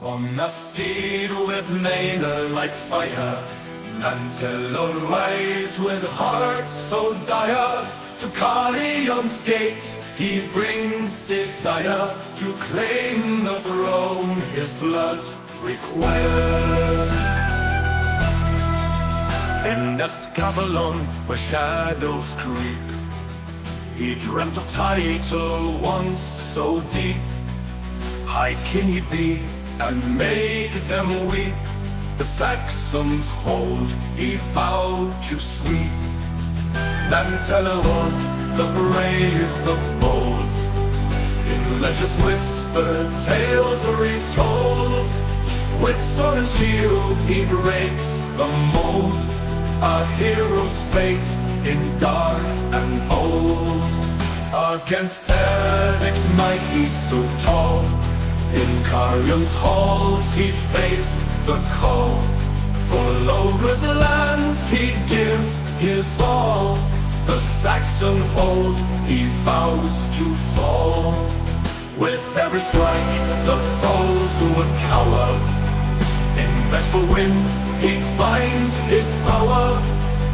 On a steed with Manor like fire, Nanteleod rides with heart so dire. To Carleon's gate he brings desire, to claim the throne his blood requires. In Escavalon, where shadows creep, he dreamt of title once so deep. High king he'd be, and make them weep. The Saxons' hold he vowed to sweep. Nanteleod, the brave, the bold, in legends whispered, tales retold. With sword and shield he breaks the mold, a hero's fate in dark and old. Against Tedic's might he stood tall, in Carleon's halls he faced the call. For Logres lands he'd give his all, the Saxon hold he vows to fall. With every strike the foes would cower, in vengeful winds he finds his power.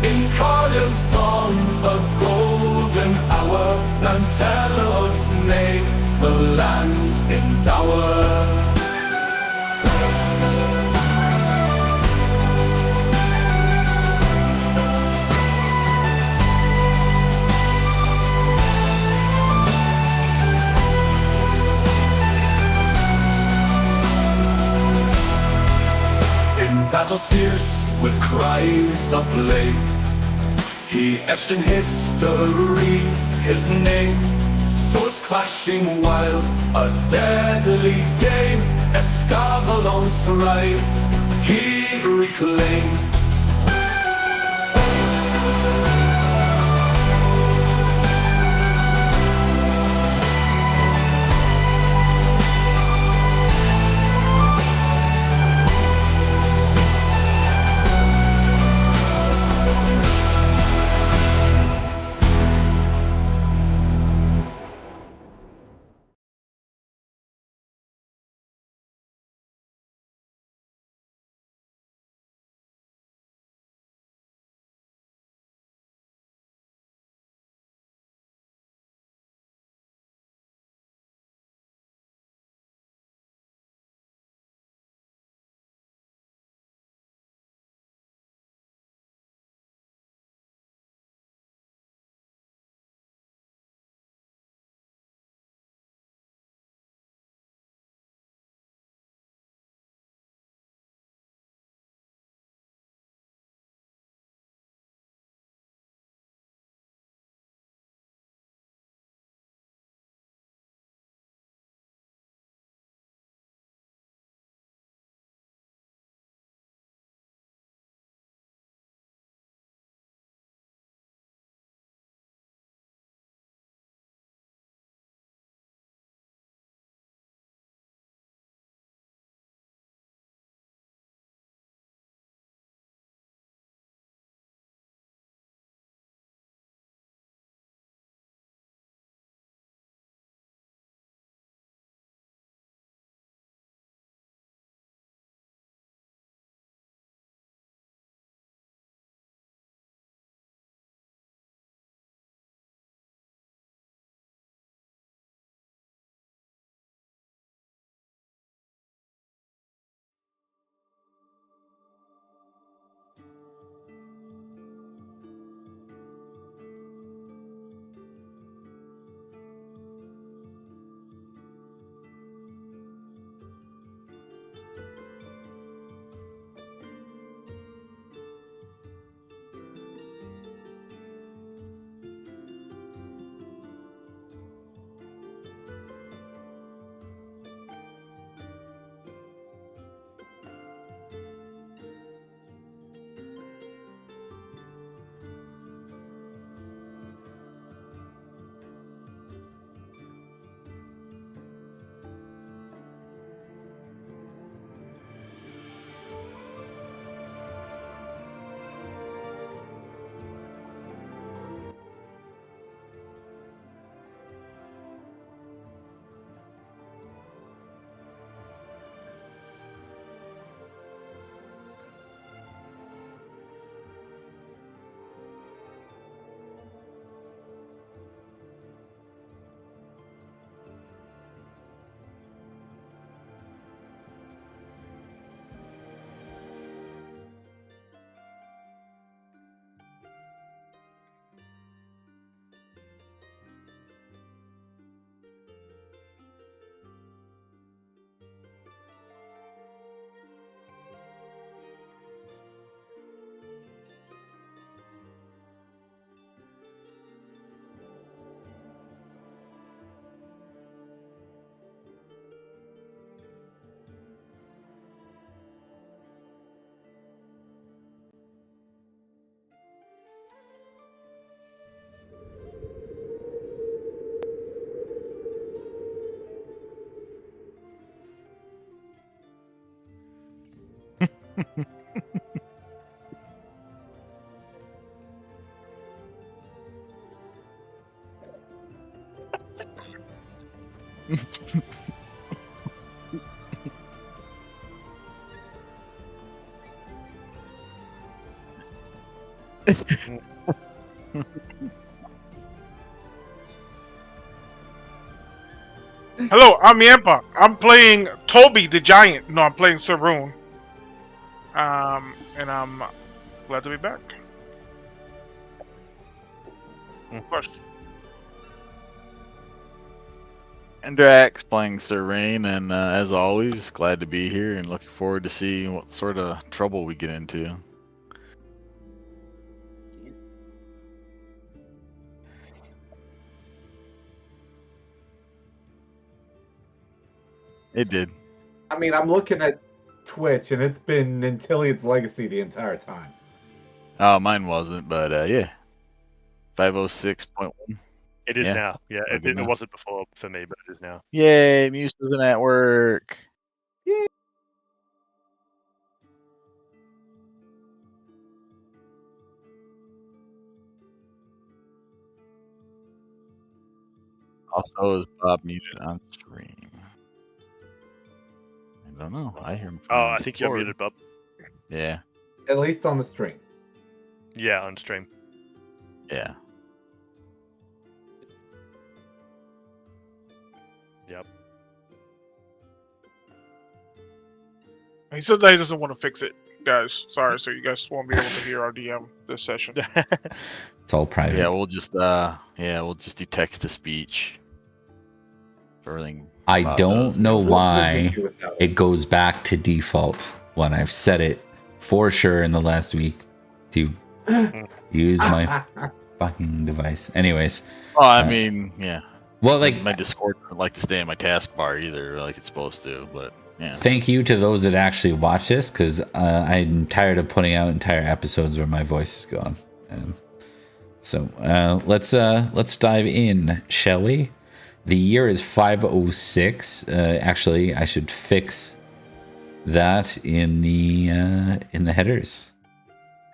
In Carleon's dawn, a golden hour, Nanteleod's name the lands endower. Battles fierce with cries of flame, he etched in history his name. Swords clashing wild, a deadly game, Escavalon's pride he reclaimed. Hello, I'm Yampa. I'm playing Toby the Giant. No, I'm playing Saroon. And I'm glad to be back. Of course. Andrax playing Sir Rain, and as always, glad to be here and looking forward to seeing what sort of trouble we get into. It did. I mean, I'm looking at Twitch, and it's been Nanteleod's Legacy the entire time. Oh, mine wasn't, but yeah. 506.1. It is now. Yeah, It's it now. wasn't before for me, but it is now. Yay, Muse isn't at work. Yay. Also, is Bob muted on stream? I don't know. I hear him. Oh, I think you're muted, Bob. Yeah. At least on the stream. Yeah, on stream. Yeah. Yep. He said that he doesn't want to fix it, guys. Sorry, so you guys won't be able to hear our DM this session. It's all private. Yeah, we'll just do text to speech. For everything. I Bob don't does. know We'll why get you without it goes back to default when I've set it for sure in the last week to use my fucking device. Anyways. Oh, I mean, yeah. Well, like my Discord doesn't like to stay in my taskbar either, like it's supposed to. But yeah. Thank you to those that actually watch this, because I'm tired of putting out entire episodes where my voice is gone. So let's dive in, shall we? The year is 506. Actually, I should fix that in the headers,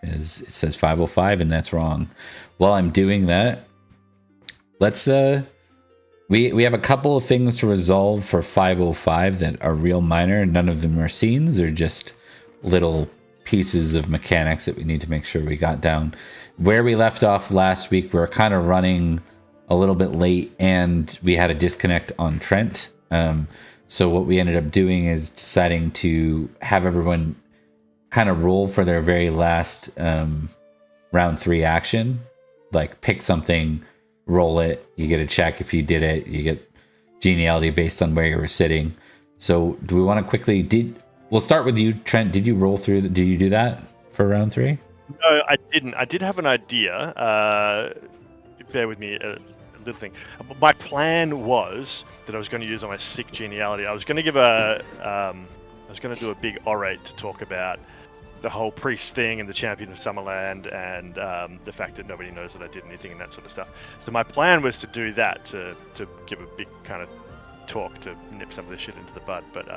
because it says 505 and that's wrong. While I'm doing that, let's we have a couple of things to resolve for 505 that are real minor. None of them are scenes. They're just little pieces of mechanics that we need to make sure we got down. Where we left off last week, we were kind of running a little bit late and we had a disconnect on Trent. So what we ended up doing is deciding to have everyone kind of roll for their very last round 3 action. Like pick something, roll it, you get a check. If you did it, you get geniality based on where you were sitting. So do we want to quickly we'll start with you, Trent. Did you roll through did you do that for round 3? No, I didn't. I did have an idea. Bear with me a little thing. My plan was that I was going to use on my sick geniality. I was going to give I was going to do a big orate to talk about the whole priest thing and the champion of Summerland and the fact that nobody knows that I did anything and that sort of stuff. So my plan was to do that, to give a big kind of talk to nip some of this shit into the bud. But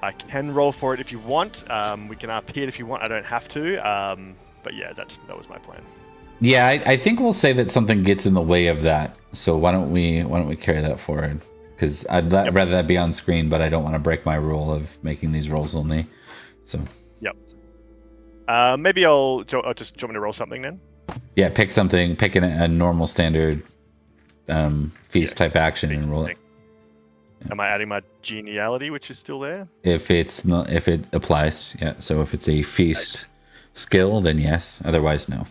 I can roll for it if you want. We can RP it if you want. I don't have to. But yeah, that was my plan. Yeah, I think we'll say that something gets in the way of that. So why don't we carry that forward? Because I'd rather that be on screen, but I don't want to break my rule of making these rolls only. So. Yep. Maybe I'll just. Do you want me to roll something then? Yeah, pick something. Pick a normal standard feast type action and roll it. Am I adding my geniality, which is still there? If it applies, yeah. So if it's a feast skill, then yes. Otherwise, no.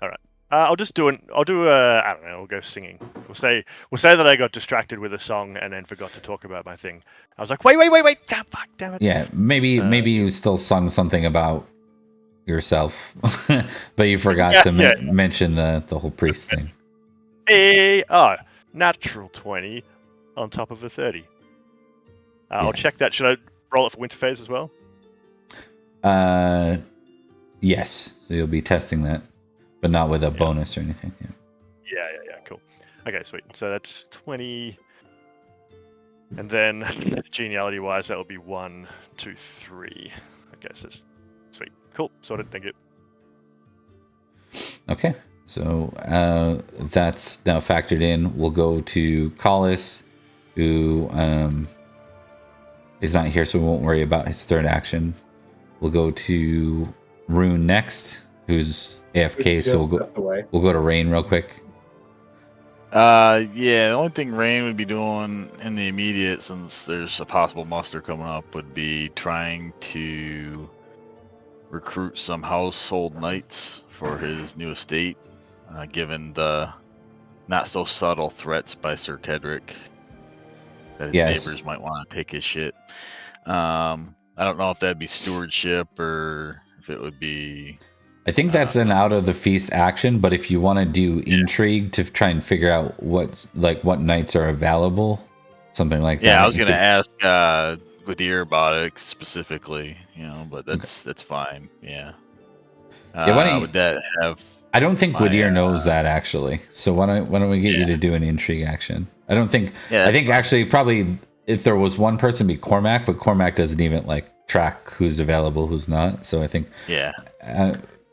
All right. I'll just do I don't know. We'll go singing. We'll say that I got distracted with a song and then forgot to talk about my thing. I was like, wait. Damn it. Yeah, maybe you still sung something about yourself, but you forgot to mention the whole priest thing. Hey, natural 20 on top of a 30. I'll check that. Should I roll it for winter phase as well? Yes. So you'll be testing that, but not with a bonus or anything. Yeah. Cool. Okay, sweet. So that's 20. And then genealogy-wise, that would be 1, 2, 3. I guess that's sweet. Cool. Sorted. Thank you. Okay, so that's now factored in. We'll go to Collis, who is not here, so we won't worry about his third action. We'll go to Rune next, who's AFK, so we'll go to Rain real quick. Yeah, the only thing Rain would be doing in the immediate, since there's a possible muster coming up, would be trying to recruit some household knights for his new estate, given the not so subtle threats by Sir Kedrick that his neighbors might want to take his shit. I don't know if that'd be stewardship or if it would be. I think that's an out of the feast action, but if you want to do intrigue to try and figure out what knights are available, something like that. Yeah, I was gonna ask Gwydir about it specifically, but that's fine. Yeah. Would that have? I don't think Gwydir knows that actually. So why don't we get you to do an intrigue action? I don't think. Yeah, I think actually probably if there was one person, it'd be Cormac, but Cormac doesn't even track who's available, who's not. So I think. Yeah.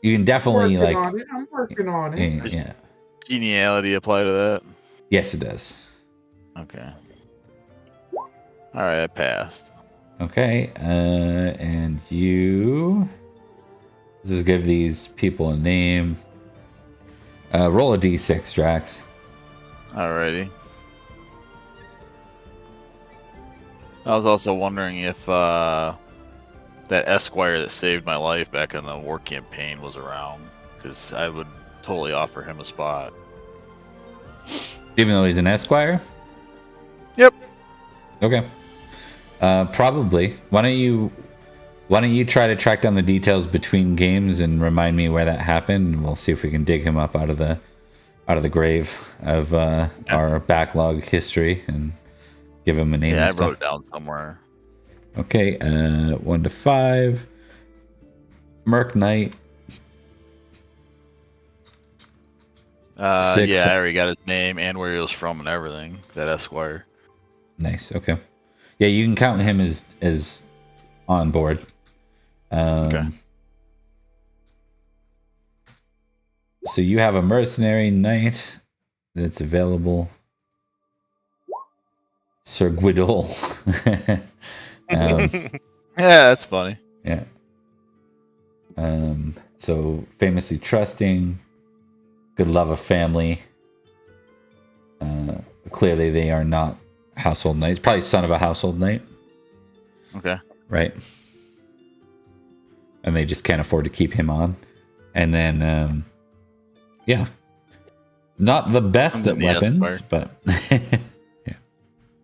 You can definitely I'm working on it. Yeah. Genealogy apply to that? Yes, it does. Okay. All right, I passed. Okay, and you. Let's just give these people a name. Roll a d6, Drax. Alrighty. I was also wondering if that Esquire that saved my life back in the war campaign was around, because I would totally offer him a spot. Even though he's an Esquire? Yep. Okay. Probably. Why don't you try to track down the details between games and remind me where that happened, and we'll see if we can dig him up out of the grave of our backlog history and give him a name. Yeah, and I stuff. wrote it down somewhere. Okay, 1 to 5. Merc Knight. 6. Yeah, I already got his name and where he was from and everything. That Esquire. Nice. Okay. Yeah, you can count him as on board. Okay. So you have a mercenary knight that's available. Sir Gwydol. Yeah, that's funny. Yeah. So famously trusting, good love of family. Clearly they are not household knights. Probably son of a household knight. Okay. Right. And they just can't afford to keep him on. And then, yeah. Not the best at weapons, Esquire. but yeah.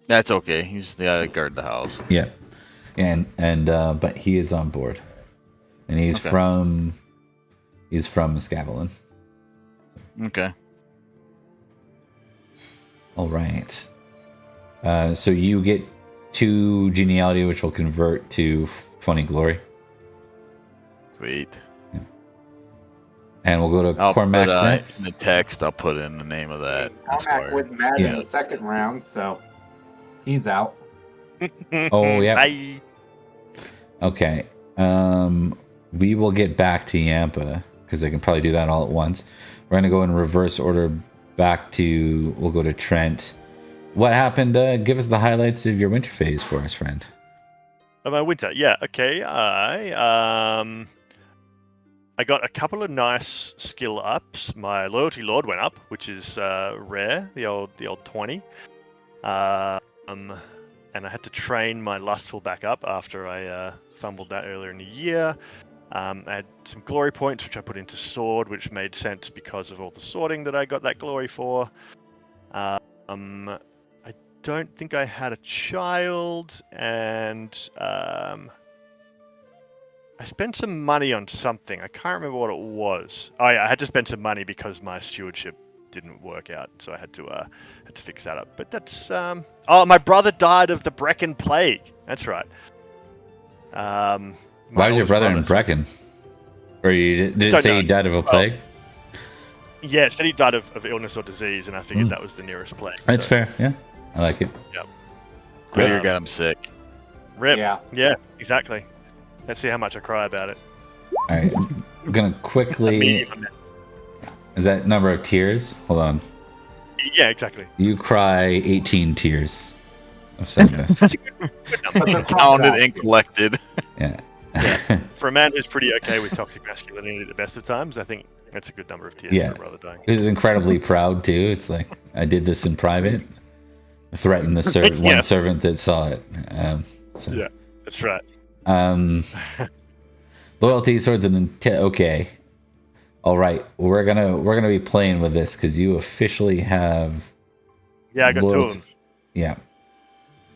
That's okay. He's the guy that guard the house. Yeah. And but he is on board. And he's from Escavalon. Okay. All right. So you get 2 genealogy, which will convert to 20 glory. Sweet. Yeah. And we'll go to Cormac next. In the text, I'll put in the name of that. Cormac with Matt in the second round, so he's out. Oh, yeah. Bye. Okay. We will get back to Yampa because I can probably do that all at once. We're gonna go in reverse order back to. We'll go to Trent. What happened? Give us the highlights of your winter phase for us, friend. My winter, yeah, okay. I got a couple of nice skill ups. My loyalty lord went up, which is rare. The old 20. And I had to train my lustful back up after I fumbled that earlier in the year. I had some glory points, which I put into sword, which made sense because of all the sorting that I got that glory for. I don't think I had a child, and I spent some money on something. I can't remember what it was. Oh yeah, I had to spend some money because my stewardship didn't work out, so I had to fix that up. But that's my brother died of the Brecon plague. That's right. Why was your brother in Brecon? Or did it say he died of a plague? Yeah, it said he died of illness or disease, and I figured that was the nearest plague. That's fair. Yeah, I like it. Yep. Whittier got him sick. Rip. Yeah. Yeah, exactly. Let's see how much I cry about it. All right, I'm gonna quickly. Medium. Is that number of tears? Hold on. Yeah, exactly. You cry 18 tears of sadness. That's a good number. Counted and collected. Yeah. For a man who's pretty okay with toxic masculinity at the best of times, I think that's a good number of tears Yeah. for a brother dying. He was incredibly proud too. It's like I did this in private. Threatened the Yeah. one servant that saw it. So. Yeah, that's right. Loyalty, swords, and okay. All right, we're gonna be playing with this because you officially have. Yeah, I got two of loyalty. them. Yeah.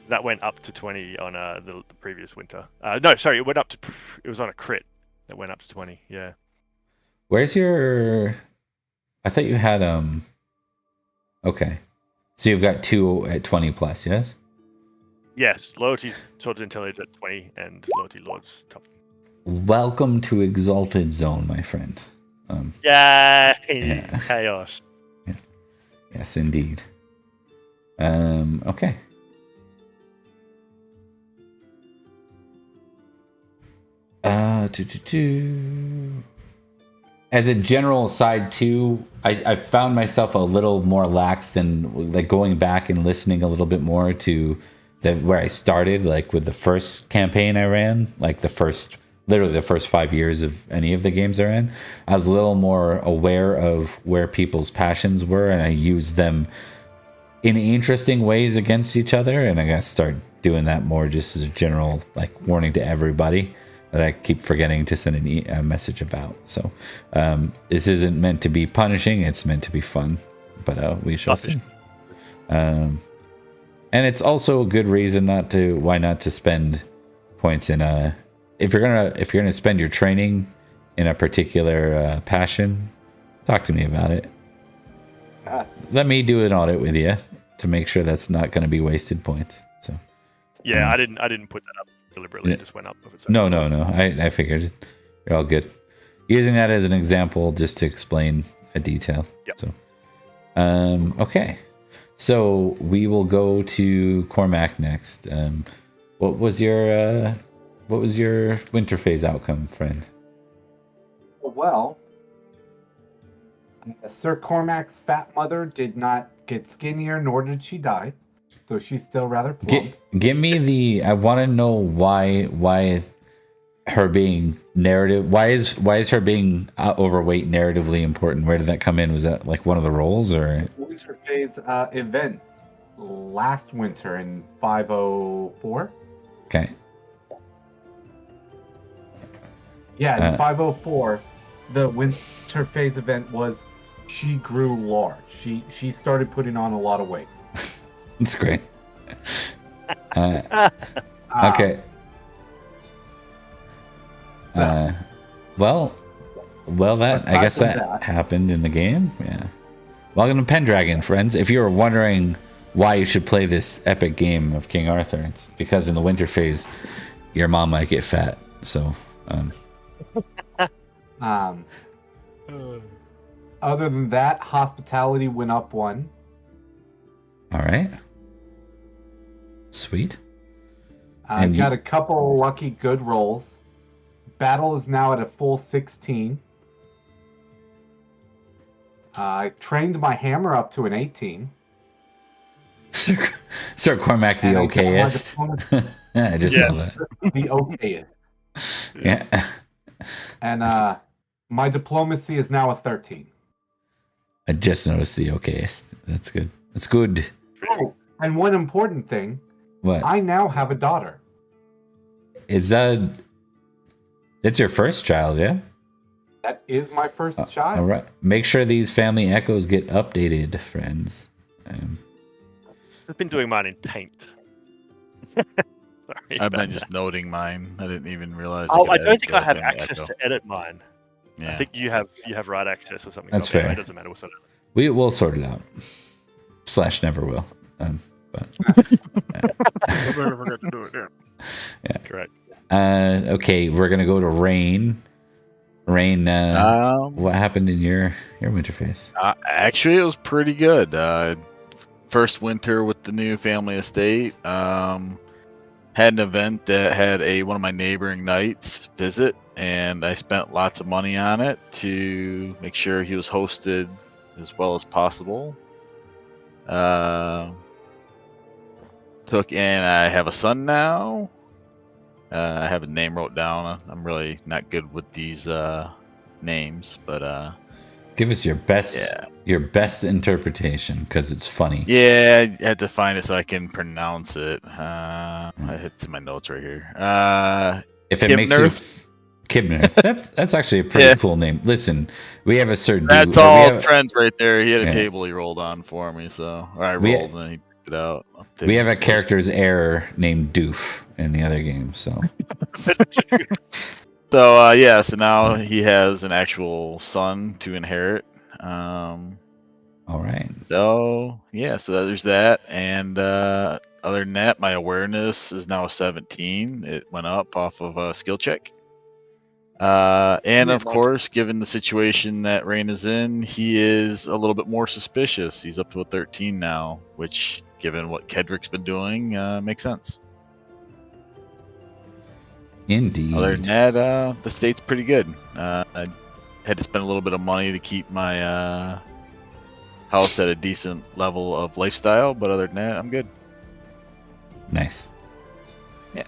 That went up to 20 on the previous winter. No, sorry, it went up to. It was on a crit. That went up to 20. Yeah. Where's your? I thought you had Okay, so you've got 2 at 20 plus, yes. Yes, loyalty swords intelligence at 20 and loyalty lords top. Welcome to Exalted Zone, my friend. Yay! Yeah. Chaos. Yes, indeed. Okay. As a general aside, too, I found myself a little more lax than like going back and listening a little bit more to where I started, like with the first campaign I ran, like literally the first 5 years of any of the games I ran. I was a little more aware of where people's passions were, and I used them in interesting ways against each other. And I gotta start doing that more, just as a general like warning to everybody that I keep forgetting to send a message about. So this isn't meant to be punishing; it's meant to be fun. But we shall see. And it's also a good reason why not to spend points in if you're gonna spend your training in a particular passion, talk to me about it. Let me do an audit with you to make sure that's not going to be wasted points. So Yeah, I didn't put that up deliberately. Yeah. It just went up. Of its No. own. I figured it. You're all good. Using that as an example just to explain a detail. Yep. So, okay. So we will go to Cormac next. What was your winter phase outcome, friend? Well, Sir Cormac's fat mother did not get skinnier, nor did she die. So she's still rather plump. Give me I want to know why her being narrative. Why is her being overweight narratively important? Where did that come in? Was that like one of the roles or? Winter phase event last winter in 504. Okay. Yeah, in 504, the winter phase event was she grew large. She started putting on a lot of weight. That's great. Okay. Well, that I guess that happened in the game. Yeah. Welcome to Pendragon, friends. If you were wondering why you should play this epic game of King Arthur, it's because in the winter phase, your mom might get fat. So, other than that, hospitality went up 1. all right. Sweet. I And got you- a couple lucky good rolls. Battle is now at a full 16. I trained my hammer up to an 18. Sir Cormac, the And I got my okayest. diplomacy I just saw that. the okayest. Yeah. And my diplomacy is now a 13. I just noticed the okayest. That's good. That's good. Oh, and one important thing, What? I now have a daughter. Is that? It's your first child, yeah? That is my first All child. right. Make sure these family echoes get updated, friends. I've been doing mine in paint. Sorry. I've about been that. just noting mine. I didn't even realize. Oh, could I don't edit think the I have family access echo. to edit mine. Yeah. I think you have write access or something. That's Okay, fair. It doesn't matter. We'll sort it out. We'll sort it out. / never will. But I'll never forget to do it. Yeah. Correct. okay, we're gonna go to Rain. Rain, what happened in your winter phase? Actually, it was pretty good. first winter with the new family estate. Had an event that had one of my neighboring knights visit, and I spent lots of money on it to make sure he was hosted as well as possible. I have a son now. I have a name wrote down. I'm really not good with these names, but give us your best interpretation because it's funny. Yeah, I had to find it so I can pronounce it. It's in my notes right here. If it makes you Kibnerth, that's actually a pretty cool name. Listen, we have a certain. That's all trends right there. He had a table he rolled on for me, so I rolled and he picked it out. We have a character's error named Doof in the other game, so. So now he has an actual son to inherit. All right. So there's that, and other than that, my awareness is now 17. It went up off of a skill check. And of course, given the situation that Rain is in, he is a little bit more suspicious. He's up to a 13 now, which, given what Kedrick's been doing, makes sense. Indeed. Other than that, the state's pretty good. I had to spend a little bit of money to keep my house at a decent level of lifestyle, but other than that, I'm good. Nice. Yeah.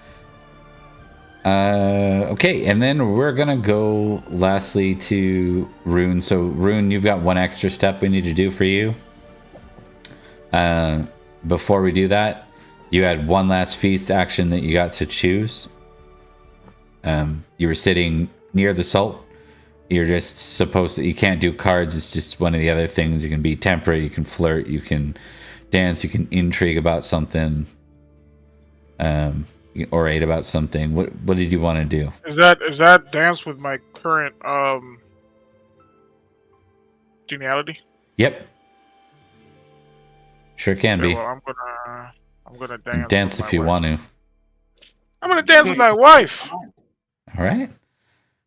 Okay, and then we're gonna go lastly to Rune. So Rune, you've got one extra step we need to do for you. Before we do that, you had one last feast action that you got to choose. You were sitting near the salt. You're just supposed to, you can't do cards. It's just one of the other things. You can be temperate, you can flirt, you can dance, you can intrigue about something, you can orate about something. What did you want to do? Is that dance with my current geniality? Yep. Sure can be. Well, I'm gonna dance. Dance if you want to. I'm gonna dance with my wife. All right.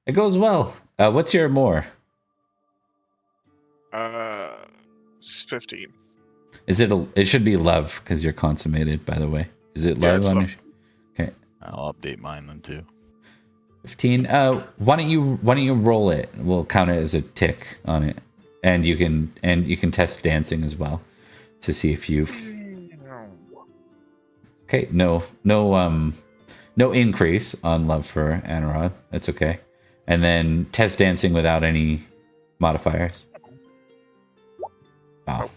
It goes well. What's your more? 15. Is it? It should be love because you're consummated. By the way, is it Yeah, love it's on love. your? Okay. I'll update mine then too. 15. Why don't you roll it? We'll count it as a tick on it, and you can test dancing as well to see if you. Okay. No increase on love for Anarchy. That's okay. And then test dancing without any modifiers. Wow.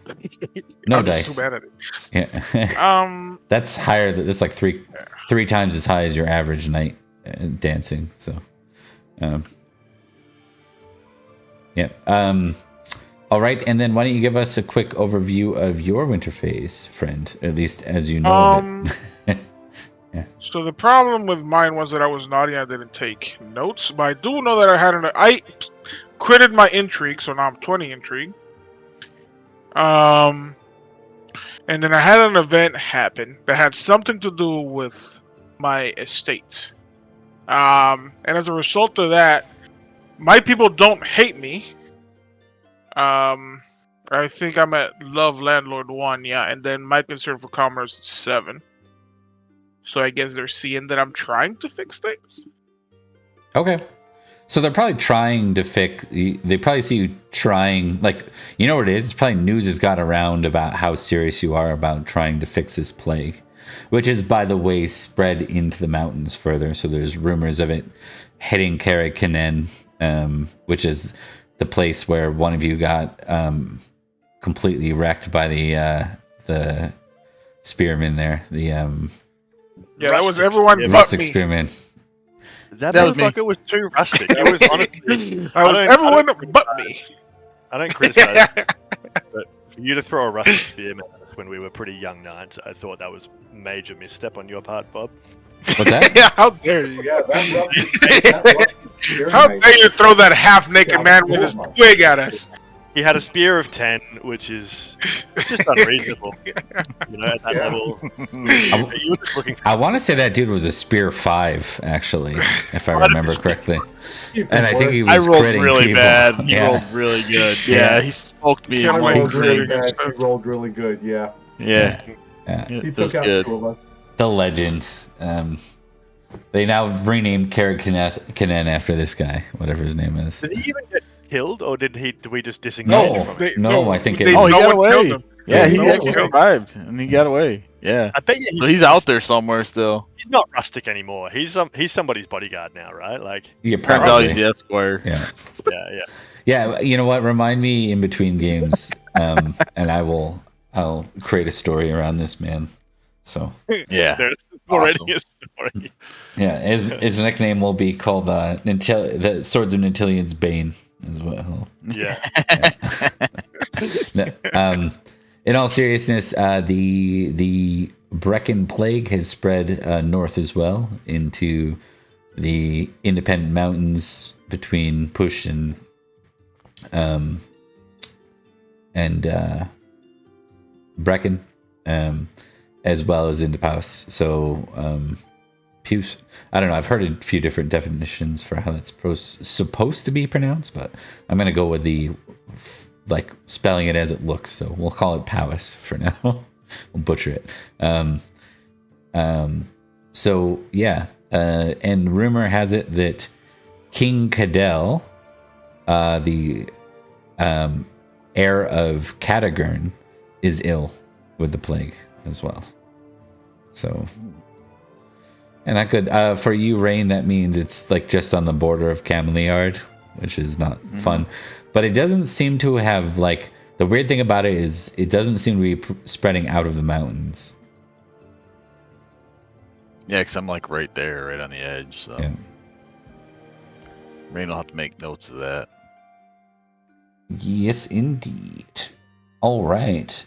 No I'm dice. just too bad at it. Yeah. That's higher. That's like three times as high as your average night dancing. So, yeah. All right. And then why don't you give us a quick overview of your winter phase, friend? At least as you know it. So the problem with mine was that I was naughty. I didn't take notes, but I do know that I quitted my intrigue, so now I'm 20 intrigue. And then I had an event happen that had something to do with my estate. And as a result of that, my people don't hate me. I think I'm at Love Landlord 1, yeah, and then my concern for commerce is 7. So I guess they're seeing that I'm trying to fix things. Okay. So they're probably trying to fix. They probably see you trying. Like, you know what it is? It's probably news has got around about how serious you are about trying to fix this plague, which is, by the way, spread into the mountains further. So there's rumors of it hitting Carrick-Canen, which is the place where one of you got completely wrecked by the spearmen there. Yeah, that was everyone but Rustic me. spearmen. That was me. motherfucker was too rustic. It was honestly. That was everyone but me. I don't criticize it, but for you to throw a rustic spearman at us when we were pretty young knights, I thought that was a major misstep on your part, Bob. What's that? Yeah, how dare you? Yeah, How dare you throw that half-naked man with his twig at us? He had a spear of 10, which is it's just unreasonable. You know, at that level. You were just looking for I want to say that dude was a spear 5, actually, if I remember correctly. And I think he I was rolled critting really people. bad. He Yeah. rolled really good. Yeah, he smoked me in He my rolled really intrigue. good. He rolled really good, yeah. Yeah. Yeah. Yeah, He that was took out good. 2 of us. The legend. They now renamed Kanan after this guy, whatever his name is. Did he even get killed, or did we just disengage No, from it? no, I think it. Oh, he no got one killed away. him. Yeah, he No one killed him. survived and he got away. Yeah. I bet you So he's out there somewhere still. He's not rustic anymore. He's somebody's bodyguard now, right? Like, Yeah, Turns out probably. he's the Esquire. Yeah. yeah. Yeah, you know what? Remind me in between games, and I'll create a story around this man. So Yeah. There's already Awesome. a story. yeah, his nickname will be called the Swords of Nanteleod's Bane, is what he'll. Yeah. No, in all seriousness, the Brecon Plague has spread north as well into the Independent Mountains between Push and Brecon, as well as into Paus. So Puce, I don't know. I've heard a few different definitions for how that's supposed to be pronounced, but I'm gonna go with the like spelling it as it looks. So we'll call it Paus for now. We'll butcher it. So yeah, and rumor has it that King Cadell, the heir of Catagurn, is ill with the plague as well. So, and that could for you, Rain. That means it's like just on the border of Cameliard, which is not fun. But it doesn't seem to have like the weird thing about it is it doesn't seem to be spreading out of the mountains. Yeah, because I'm like right there, right on the edge. So Yeah. Rain will have to make notes of that. Yes, indeed. All right.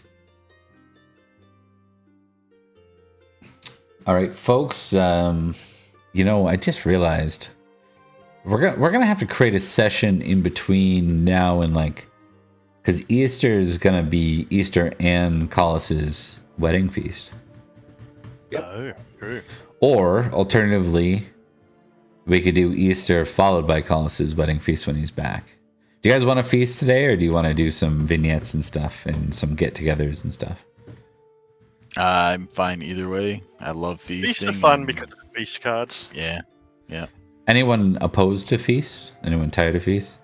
All right, folks. You know, I just realized we're gonna have to create a session in between now and like, because Easter is gonna be Easter and Colos's wedding feast, Oh, true. or alternatively, we could do Easter followed by Colos's wedding feast when he's back. Do you guys want to feast today, or do you want to do some vignettes and stuff and some get-togethers and stuff? I'm fine either way. I love feasting. Feasts are fun and- because of feast cards. Yeah. Anyone opposed to feast? Anyone tired of feast?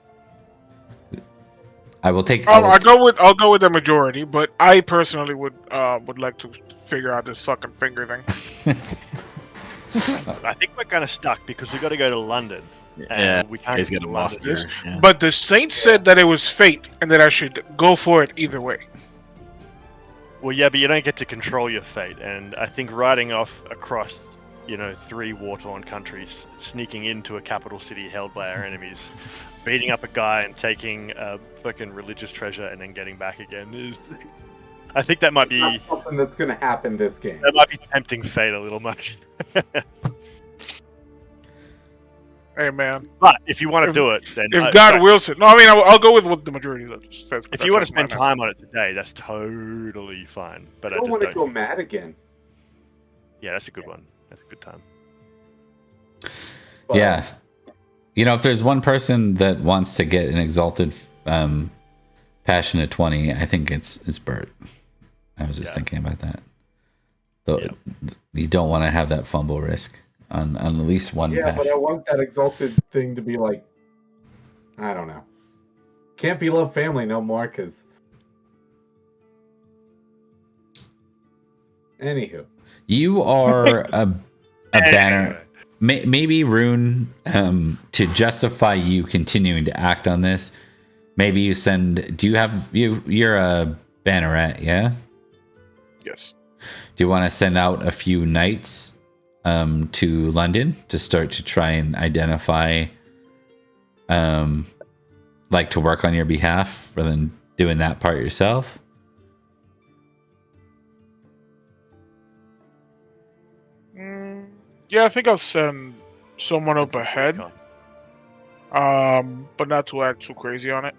I will take. I will I'll go with the majority, but I personally would like to figure out this fucking finger thing. I think we're kind of stuck because we got to go to London. Yeah, And we can't he's get got a to London. muster. Yeah. But the Saints said that it was fate and that I should go for it either way. Well, yeah, but you don't get to control your fate, and I think riding off across, 3 war-torn countries, sneaking into a capital city held by our enemies, beating up a guy and taking a fucking religious treasure and then getting back again is... I think that might be Not something that's going to happen this game. that might be tempting fate a little much. Hey man, But if you want to do it, then if God wills it. No, I mean I'll go with what the majority says. if you want to spend time on it today, that's totally fine. But I I don't just want to don't. go mad again. Yeah, that's a good one. That's a good time. But Yeah. You know, if there's one person that wants to get an exalted, passionate 20, I think it's Bert. I was just thinking about that. Though you don't want to have that fumble risk on at least one. Yeah, passion. but I want that exalted thing to be like, I don't know. Can't be love family no more, because. Anywho. You are a banner. Maybe Rune, to justify you continuing to act on this, maybe you send. Do you have you're a banneret? Yeah. Yes. Do you want to send out a few knights to London to start to try and identify, like to work on your behalf rather than doing that part yourself? Yeah, I think I'll send someone up ahead. But not to act too crazy on it.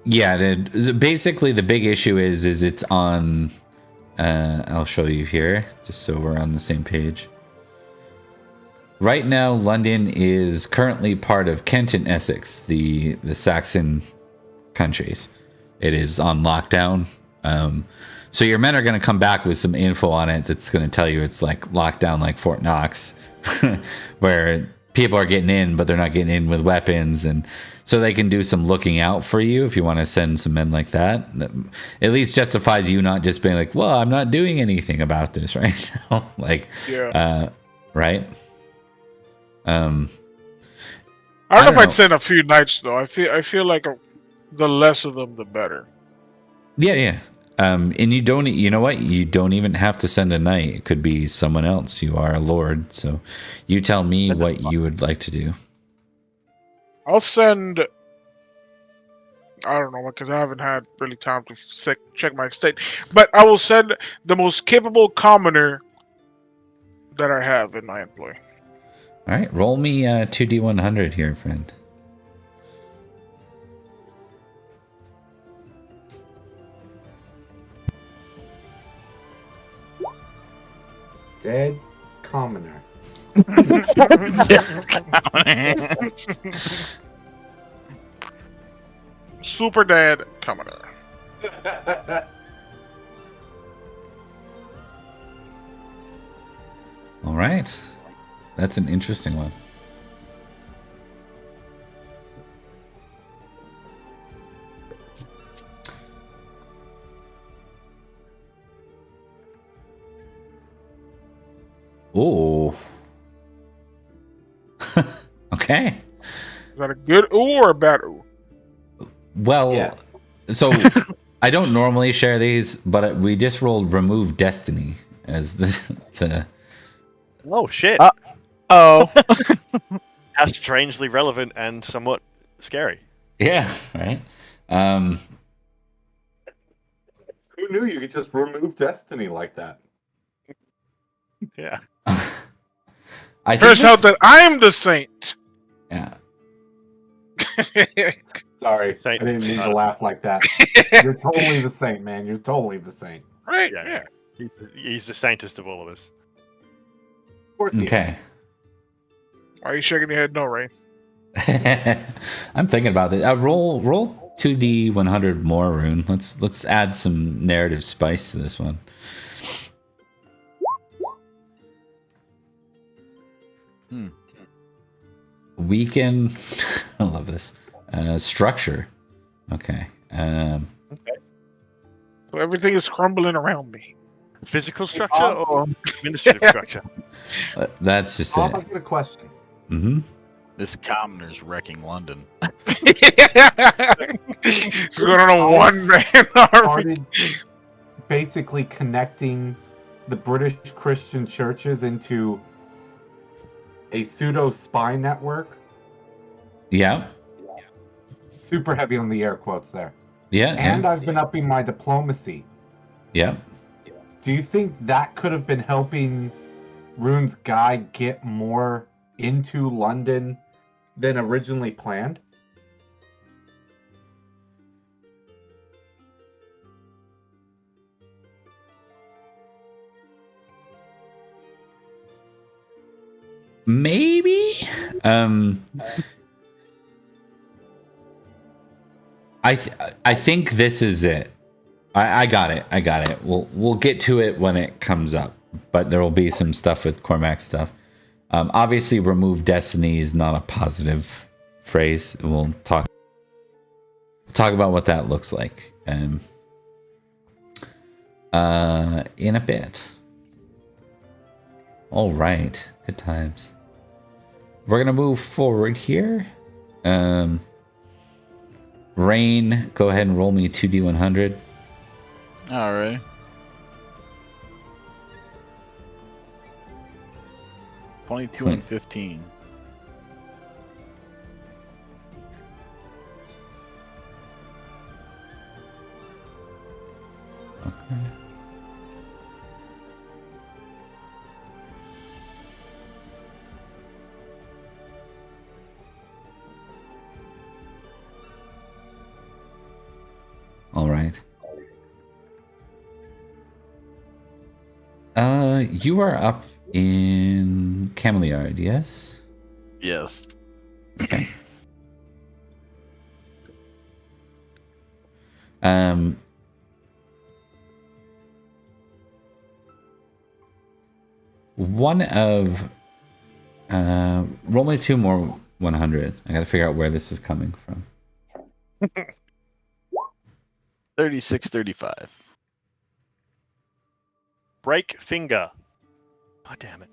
Yeah, basically the big issue is it's on. I'll show you here just so we're on the same page. Right now, London is currently part of Kent and Essex, the Saxon countries. It is on lockdown. So your men are going to come back with some info on it that's going to tell you it's like locked down like Fort Knox, where people are getting in, but they're not getting in with weapons, and so they can do some looking out for you if you want to send some men like that. That at least justifies you not just being like, well, I'm not doing anything about this right now. Like, right? I don't know if I'd send a few knights though. I feel like the less of them, the better. Yeah. And you know what? You don't even have to send a knight. It could be someone else. You are a lord, so you tell me what you would like to do. I'll send. I don't know, because I haven't had really time to check my state. But I will send the most capable commoner that I have in my employ. All right, roll me 2d100 here, friend. Dead commoner. Super dad commoner. All right. That's an interesting one. Oh. Okay. Is that a good ooh or a bad ooh? Well, Yes. so I don't normally share these, but we just rolled remove destiny as the Oh shit! Oh, How strangely relevant and somewhat scary. yeah, right. Who knew you could just remove destiny like that? Yeah. I think Turns out that I'm the saint. yeah. Sorry, Saint. I didn't mean to laugh like that. You're totally the saint, man. You're totally the saint. Right? Yeah. He's the saintest of all of us. Of course he is. Okay. Why are you shaking your head? No, Ray. I'm thinking about this. Roll 2d100 more, Rune. Let's add some narrative spice to this one. Weaken. I love this. Structure. Okay. So everything is crumbling around me. Physical structure or administrative structure? That's just Bob, it. I've got a question. Mm-hmm. This commoner's wrecking London. Going on a one-man army. Started basically connecting the British Christian churches into a pseudo spy network. Yeah. Super heavy on the air quotes there. Yeah. And Yeah. I've been upping my diplomacy. Yeah. Do you think that could have been helping Rune's guy get more into London than originally planned? Maybe. I think this is it. I got it. I got it. We'll get to it when it comes up. But there will be some stuff with Cormac stuff. Obviously, remove destiny is not a positive phrase. We'll talk about what that looks like in a bit. All right, good times. We're gonna move forward here. Rain, go ahead and roll me 2d100. All right. $22 and 15. Okay. All right. You are up in Cameliard, yes? Yes. Okay. one of roll me 2 more 100. I gotta figure out where this is coming from. 36-35. Break finger. God damn it.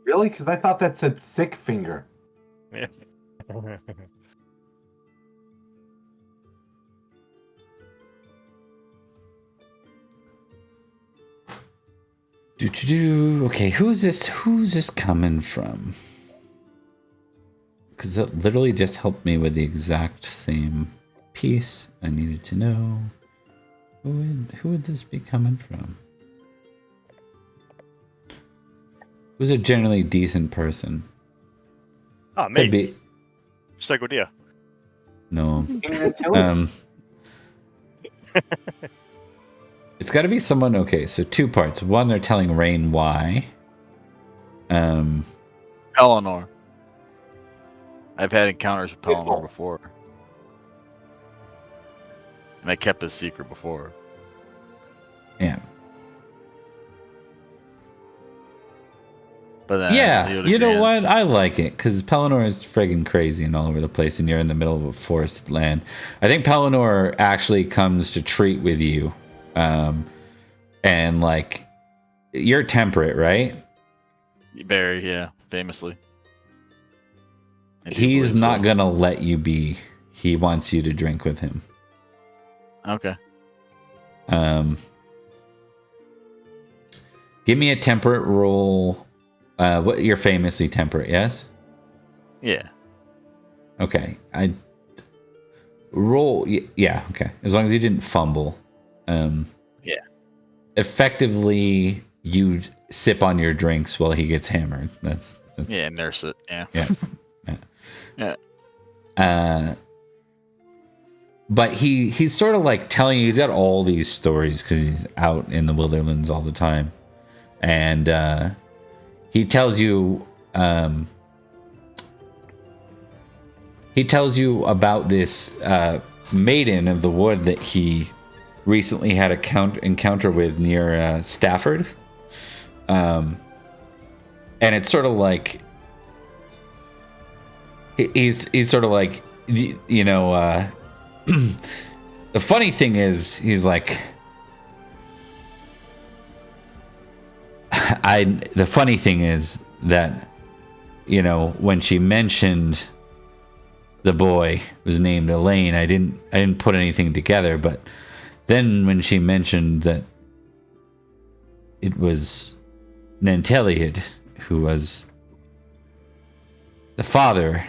Really? Because I thought that said sick finger. Yeah. Okay, who's this coming from? Because it literally just helped me with the exact same piece I needed to know. Who would this be coming from? Who's a generally decent person? Oh, me. Could be. So good, yeah. No. It's got to be someone. Okay, so 2 parts. One, they're telling Rain why. Pelennor. I've had encounters with Pelennor before. And I kept his secret before. Yeah. But then Yeah, you know what? I like it because Pelennor is friggin' crazy and all over the place, and you're in the middle of a forested land. I think Pelennor actually comes to treat with you, and like you're temperate, right? Very, yeah, famously. He's not gonna let you be. He wants you to drink with him. Okay. Give me a temperate roll. What you're famously temperate, yes? Yeah. Okay. I roll. Yeah. Okay. As long as you didn't fumble. Yeah. Effectively, you sip on your drinks while he gets hammered. That's Yeah, nurse it. Yeah. Yeah. Yeah. But he's sort of like telling you, he's got all these stories because he's out in the Wilderness all the time. And he tells you about this maiden of the wood that he recently had a encounter with near Stafford. And it's sort of like he's sort of like, you know, the funny thing is he's like, the funny thing is that, you know, when she mentioned the boy was named Elaine, I didn't put anything together, but then when she mentioned that it was Nanteleod who was the father,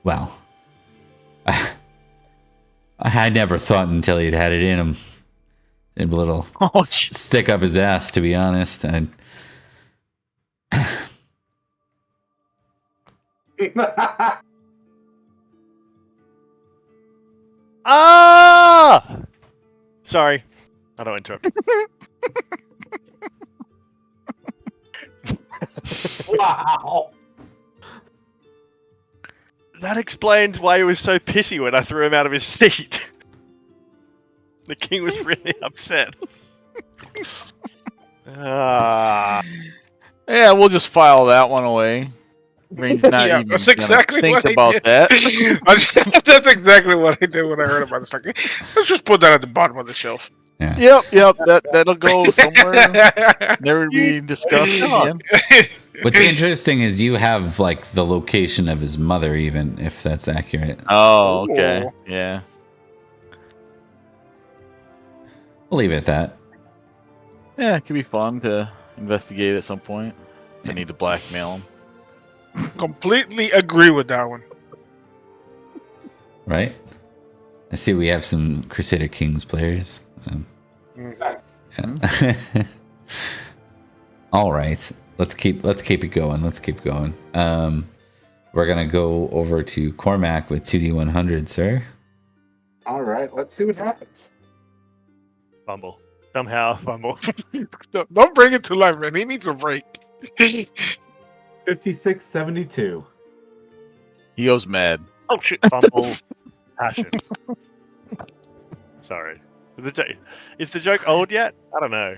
well, I never thought until he'd had it in him. A little stick up his ass, to be honest. Ah! Sorry. I don't interrupt. Wow. That explains why he was so pissy when I threw him out of his seat. The king was really upset. Yeah, we'll just file that one away. Rain's not even that's exactly think what about I did. that. That's exactly what I did when I heard about this. Like, let's just put that at the bottom of the shelf. Yeah. Yep, that'll go somewhere. Never be discussed again. What's interesting is you have like the location of his mother, even if that's accurate. Oh, okay. Yeah. We'll leave it at that. Yeah, it could be fun to investigate at some point. If I need to blackmail him. Completely agree with that one. Right? I see we have some Crusader Kings players. Yeah. All right. Let's keep it going. We're gonna go over to Cormac with 2D100, sir. All right, let's see what happens. Fumble. Somehow fumble. Don't bring it to life, man. He needs a break. 5672. He goes mad. Oh shit! Fumble, passion. Sorry. Is the joke old yet? I don't know.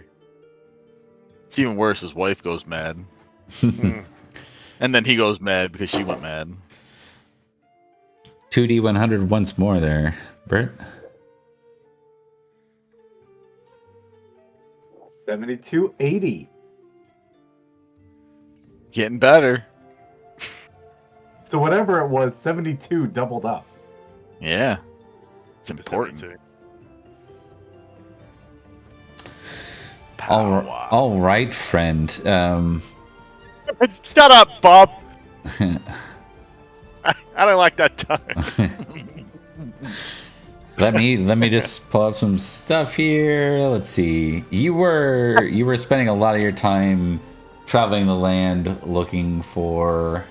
It's even worse. His wife goes mad, Hmm. and then he goes mad because she went mad. 2D100 once more there, Bert. 7280. Getting better. So whatever it was, 72 doubled up. Yeah, it's important. 72. All right, friend. Shut up, Bob. I don't like that tone. let me just pull up some stuff here. Let's see. You were spending a lot of your time traveling the land looking for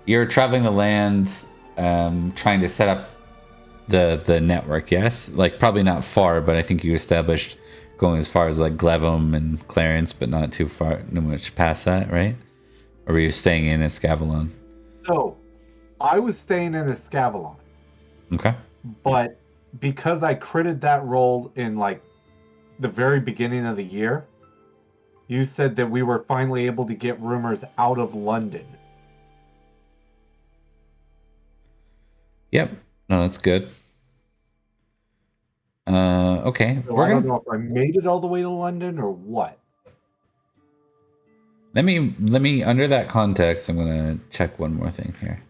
you're traveling the land trying to set up the network, yes? Like probably not far, but I think you established going as far as like Glevum and Clarence, but not too much past that, right? Or were you staying in Escavalon? So I was staying in Escavalon. Okay. But because I critted that roll in like the very beginning of the year, you said that we were finally able to get rumors out of London. Yep. No, that's good. Okay. So I don't know if I made it all the way to London or what. Let me under that context, I'm gonna check one more thing here.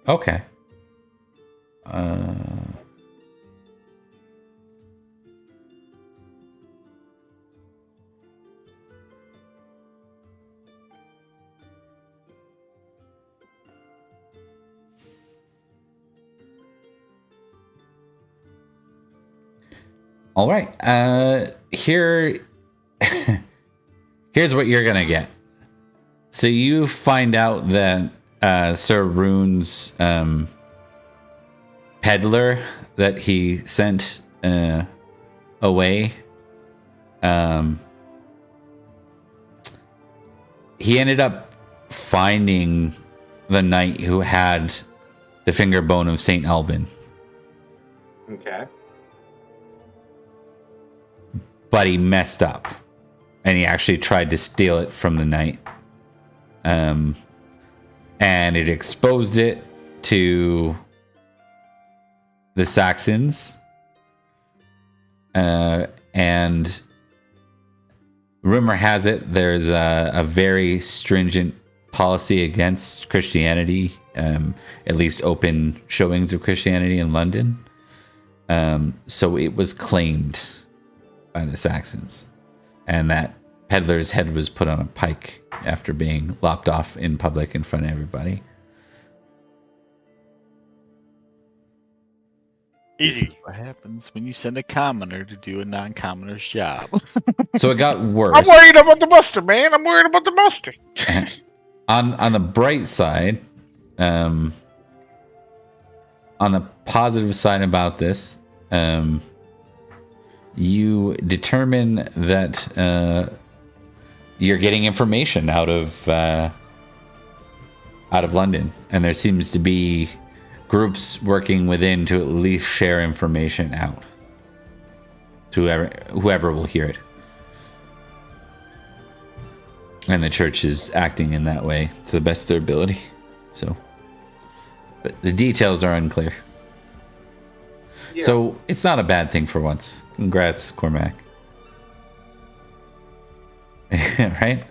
Okay. All right. Here's what you're gonna get. So you find out that Sir Rune's peddler that he sent away, he ended up finding the knight who had the finger bone of Saint Albin. Okay. But he messed up, and he actually tried to steal it from the knight. And it exposed it to the Saxons. And rumor has it there's a very stringent policy against Christianity, at least open showings of Christianity in London. So it was claimed by the Saxons, and that peddler's head was put on a pike after being lopped off in public in front of everybody. Easy. What happens when you send a commoner to do a non-commoner's job? So it got worse. I'm worried about the mustard, man. I'm worried about the mustard. On the bright side, on the positive side about this, you determine that you're getting information out of London, and there seems to be groups working within to at least share information out to whoever will hear it. And the church is acting in that way to the best of their ability. So, but the details are unclear. Yeah. So it's not a bad thing for once. Congrats, Cormac. Right?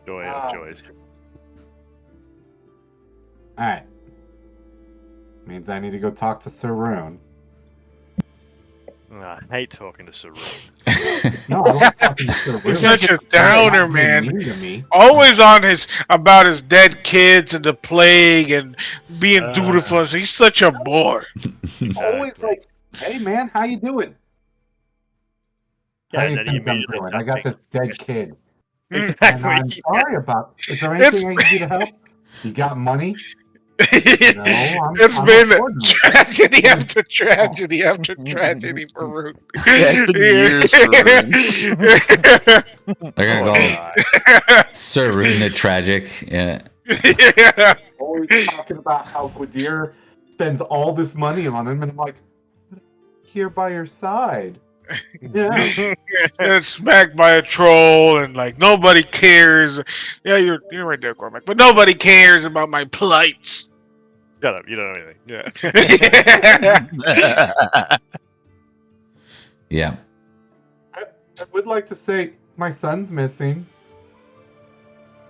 Joy of joys. All right. Means I need to go talk to Sir Rune. I hate talking to Sir Rune. No, I like talking to Sir Rune. He's such a downer, man. Mean to me. Always on about his dead kids and the plague and being dutiful. He's such a bore. He's always like, "Hey, man, how you doing? Yeah, how do you and then he think I'm immediately doing? I got this dead kid. And Exactly. I'm sorry about. Is there anything I can do to help? You got money? It's I'm been affording it. tragedy after tragedy after tragedy for Rune. Yeah, it's been years for Rune. They're gonna Poor go guy. Sir Rune the Tragic. Yeah. Yeah. Always talking about how Gwydir spends all this money on him, and I'm like, here by your side. Yeah. And smacked by a troll, and like nobody cares. Yeah, you're right there, Cormac. But nobody cares about my plights. Shut up! You don't know anything. Yeah. Yeah. I would like to say my son's missing.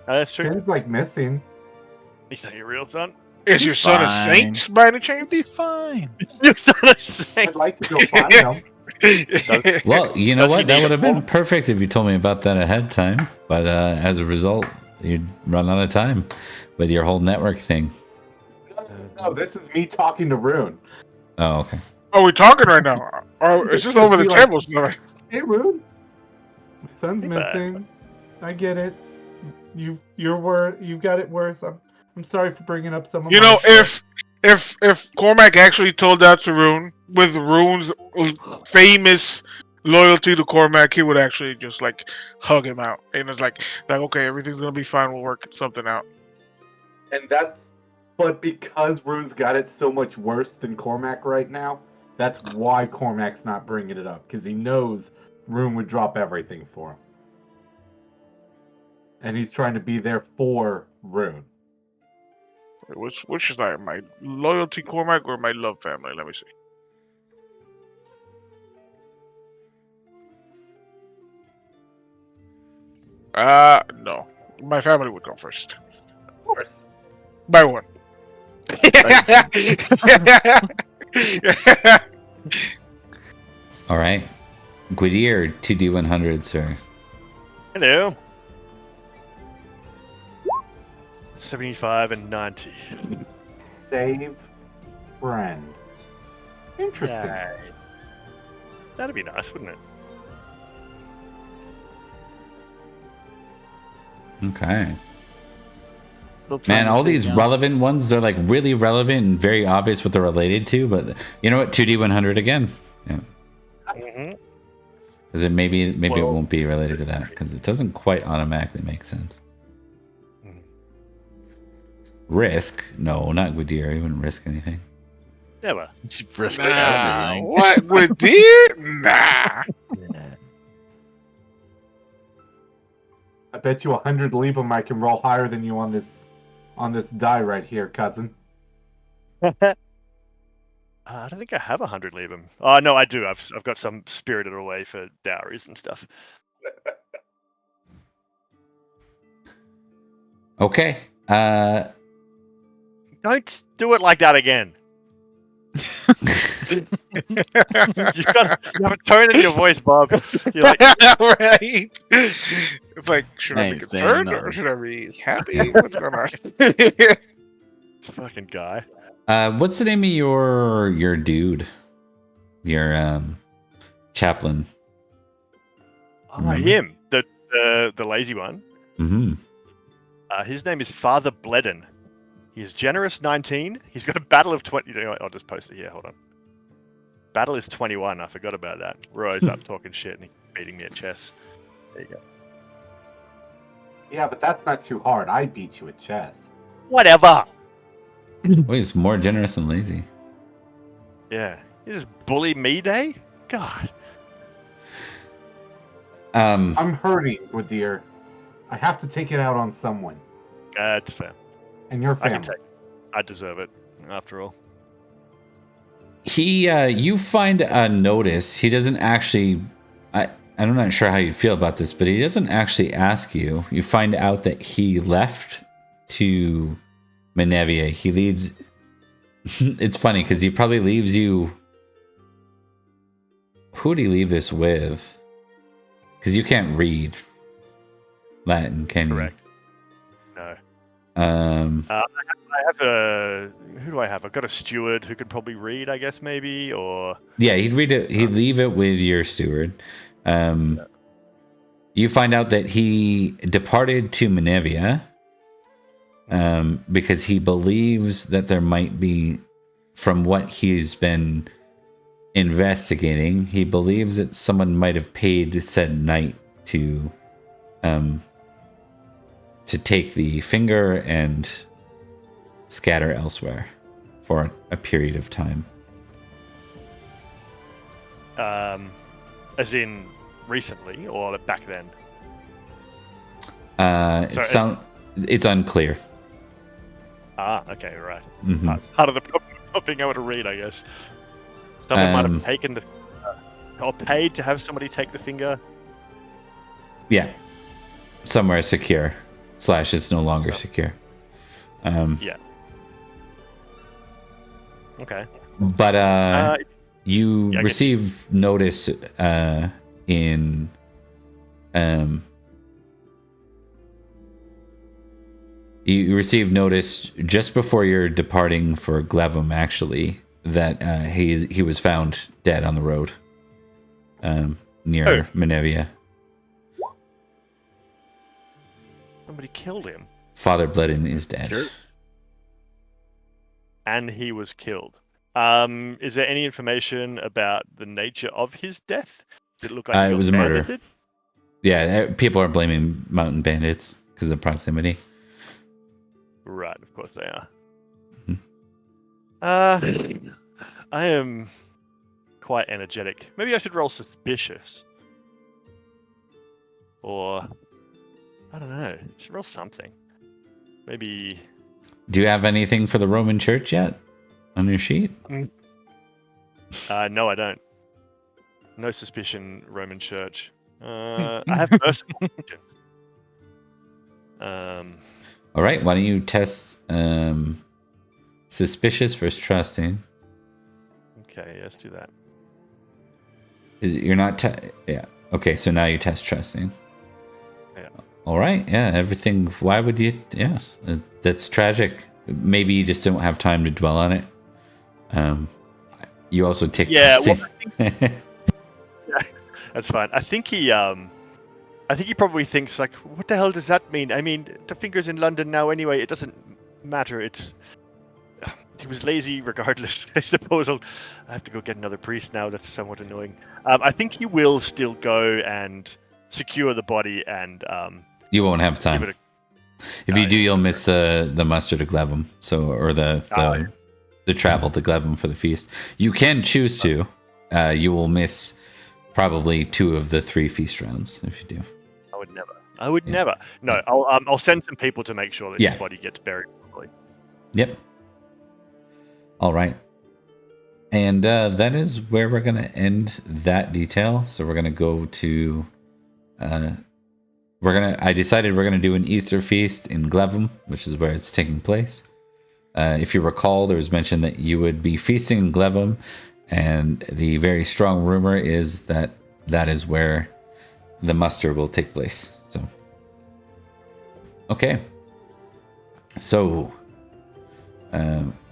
That's true. Ken's like missing. He's not your real son. Is your son a saint by any chance? He's fine. Your son is I'd like to go find him. Well, you know Does he what? That need would have a been perfect if you told me about that ahead of time. But as a result, you'd run out of time with your whole network thing. No, this is me talking to Rune. Oh, okay. Are we talking right now? Or is this over the Be like- tables now? Hey, Rune. My son's Hey, bud. missing. I get it. You got it worse. I'm sorry for bringing up some of You my know, stuff. if Cormac actually told that to Rune with Rune's famous loyalty to Cormac, he would actually just like hug him out, and it's like okay, everything's gonna be fine. We'll work something out. But because Rune's got it so much worse than Cormac right now, that's why Cormac's not bringing it up, because he knows Rune would drop everything for him. And he's trying to be there for Rune. Which is like my loyalty Cormac or my love family? Let me see. No. My family would go first. Of course. By one. All right. Gwydir, 2D100, sir. Hello. 75 and 90. Save friend. Interesting. Yay. That'd be nice, wouldn't it? Okay. Still trying Man, to all say these no. relevant ones, they're like really relevant and very obvious what they're related to. But you know what? 2D100 again. Yeah. Mm-hmm. Because it maybe it Well- won't be related to that because it doesn't quite automatically make sense. Mhm. Risk? No, not Gwydir. He wouldn't risk anything. Never. Risk Nah, everything. what we did? Nah. I bet you 100 Liebem I can roll higher than you on this die right here, cousin. I don't think I have 100 leave him. Oh no, I do. I've got some spirited away for dowries and stuff. Okay. Don't do it like that again. You have a tone in your voice, Bob. You're like, Right? It's like, should I be ain't saying concerned or nothing. should I be happy? What's going on? this fucking guy. What's the name of your dude? Your chaplain. Oh, Remember? him, the lazy one. Mm-hmm. His name is Father Bledden. He is generous 19. He's got a battle of 20. You know what? I'll just post it here. Hold on. Battle is 21. I forgot about that. Roy's up talking shit and he's beating me at chess. There you go. Yeah, but that's not too hard. I beat you at chess. Whatever. Well, he's more generous than lazy. Yeah. You just bully me day? God. I'm hurting, Gwydir. I have to take it out on someone. That's fair. And your I family. can take it. I deserve it, after all. You find a notice. He doesn't actually. I'm not sure how you feel about this, but he doesn't actually ask you. You find out that he left to Menevia. He leads. It's funny because he probably leaves you. Who would he leave this with? Because you can't read Latin, can you? Correct. No. Um. I have a... Who do I have? I've got a steward who could probably read, I guess, maybe, or... Yeah, he'd read it. He'd leave it with your steward. You find out that he departed to Menevia, because he believes that there might be, from what he's been investigating, he believes that someone might have paid said knight to take the finger and scatter elsewhere for a period of time. As in recently or back then? It's unclear. Okay, right. Mhm. Part of the problem of not being able to read, I guess. Someone might have taken the or paid to have somebody take the finger. Yeah, somewhere secure. / it's no longer secure. Yeah. Okay. But you yeah, I receive notice in you receive notice just before you're departing for Glevum, actually, that he was found dead on the road near Menevia. Somebody killed him. Father Bledin is dead. Sure. And he was killed. Is there any information about the nature of his death? Did it look like It was a murder. banded? Yeah, people are blaming mountain bandits because of the proximity. Right, of course they are. Mm-hmm. I am quite energetic. Maybe I should roll suspicious. Or, I don't know. I should roll something. Maybe... Do you have anything for the Roman Church yet on your sheet? No, I don't. No suspicion, Roman Church. I have merciful agent. All right, why don't you test suspicious versus trusting? Okay, let's do that. You're not yeah. Okay, so now you test trusting. Yeah. All right, yeah, everything. Why would you? Yeah, that's tragic. Maybe you just don't have time to dwell on it. You also take trusting. Well, yeah, that's fine. I think he probably thinks like, what the hell does that mean? I mean, the finger's in London now anyway. It doesn't matter. He was lazy regardless. I suppose I have to go get another priest now. That's somewhat annoying. I think he will still go and secure the body and you won't have time. If you do, you'll miss the muster to Glevum, or the travel to Glevum for the feast. You can choose to. You will miss probably 2 of the 3 feast rounds if you do. I would never. No, I'll send some people to make sure that his body gets buried properly. Yep. All right. And that is where we're going to end that detail. So we're going to go to... I decided we're going to do an Easter feast in Glevum, which is where it's taking place. If you recall, there was mention that you would be feasting in Glevum, and the very strong rumor is that that is where the muster will take place. So, okay. So,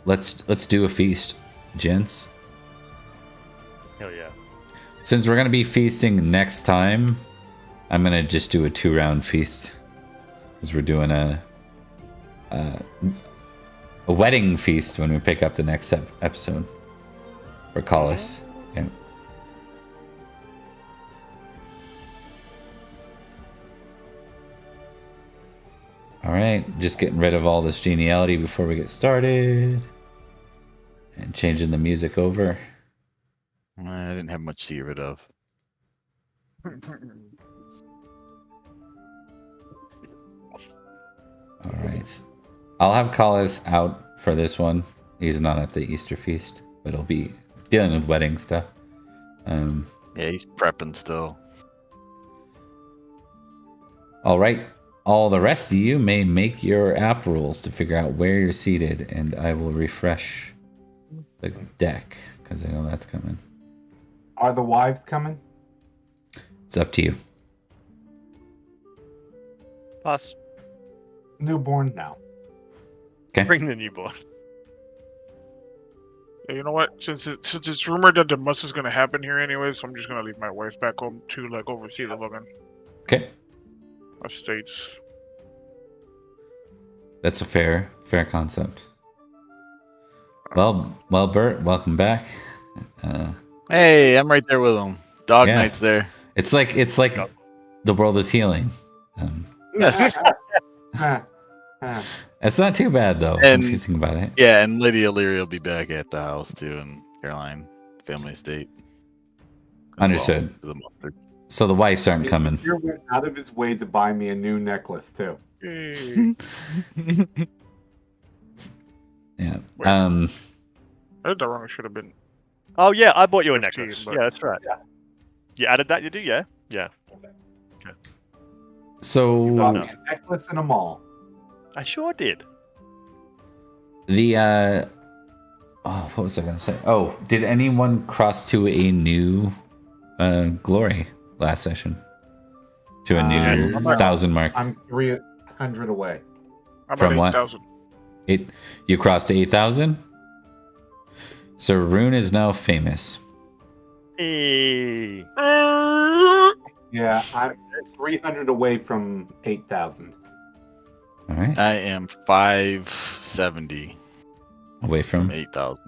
let's do a feast, gents. Hell yeah. Since we're going to be feasting next time, I'm going to just do a 2-round feast. Because we're doing a wedding feast when we pick up the next episode. For Collis. Yeah. Alright, just getting rid of all this geniality before we get started. And changing the music over. I didn't have much to get rid of. Alright. I'll have Collis out for this one. He's not at the Easter feast, but he'll be dealing with wedding stuff. Yeah, he's prepping still. Alright. All the rest of you may make your app rolls to figure out where you're seated, and I will refresh the deck, because I know that's coming. Are the wives coming? It's up to you. Pass. Newborn now. Okay. Bring the newborn. Yeah, you know what? Since it's rumored that the muster is going to happen here anyway, so I'm just going to leave my wife back home to oversee the fucking Okay. estates. That's a fair concept. Well, Bert, welcome back. Hey, I'm right there with him. Dog Yeah. Knight's there. It's like the world is healing. Yes. It's not too bad though, And- if you think about it. Yeah, and Lady Illyria will be back at the house too in Caroline family estate. as Understood. well, to the mustard. So the wives aren't coming. He went out of his way to buy me a new necklace too. Hey. Yeah. Wait. I did that wrong. It should have been. Oh yeah, I bought you a 15, necklace. but- Yeah, that's right. You added that, you do? Yeah? Yeah. So Bought me a necklace in a mall. I sure did. the oh, what was I gonna say? Oh, did anyone cross to a new glory last session? To a new I'm- 1,000 mark. I'm 300 away. I'm From at what? 8,000. You crossed to 8,000? So Rune is now famous. Hey. Yeah, I'm 300 away from 8,000. All right. I am 570 Away from from 8,000.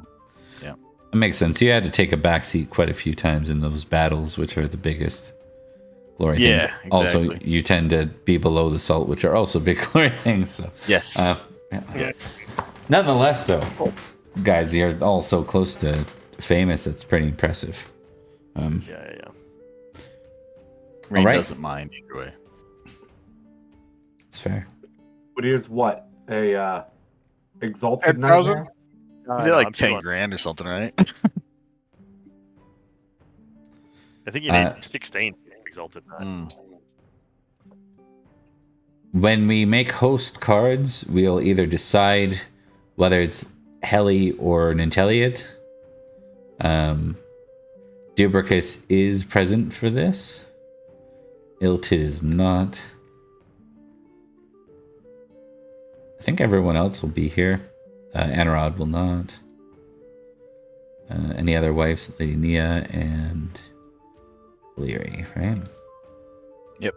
That makes sense. You had to take a backseat quite a few times in those battles, which are the biggest glory Yeah, things. Also, exactly. you tend to be below the salt, which are also big glory things. So, Yes. yeah. Yes. Nonetheless, though, guys, you're all so close to famous. That's pretty impressive. Yeah. Rain right. doesn't mind either way. It's fair. But here's what a exalted 10,000? nightmare. Is it like 10 grand or something, right? I think you need Uh, 16 exalted. Mm. When we make host cards, we'll either decide whether it's Heli or Nanteleod. Dubricus is present for this. Iltid is not. I think everyone else will be here. Anarchy will not. Any other wives? Lady Nia and Leary, right? Yep.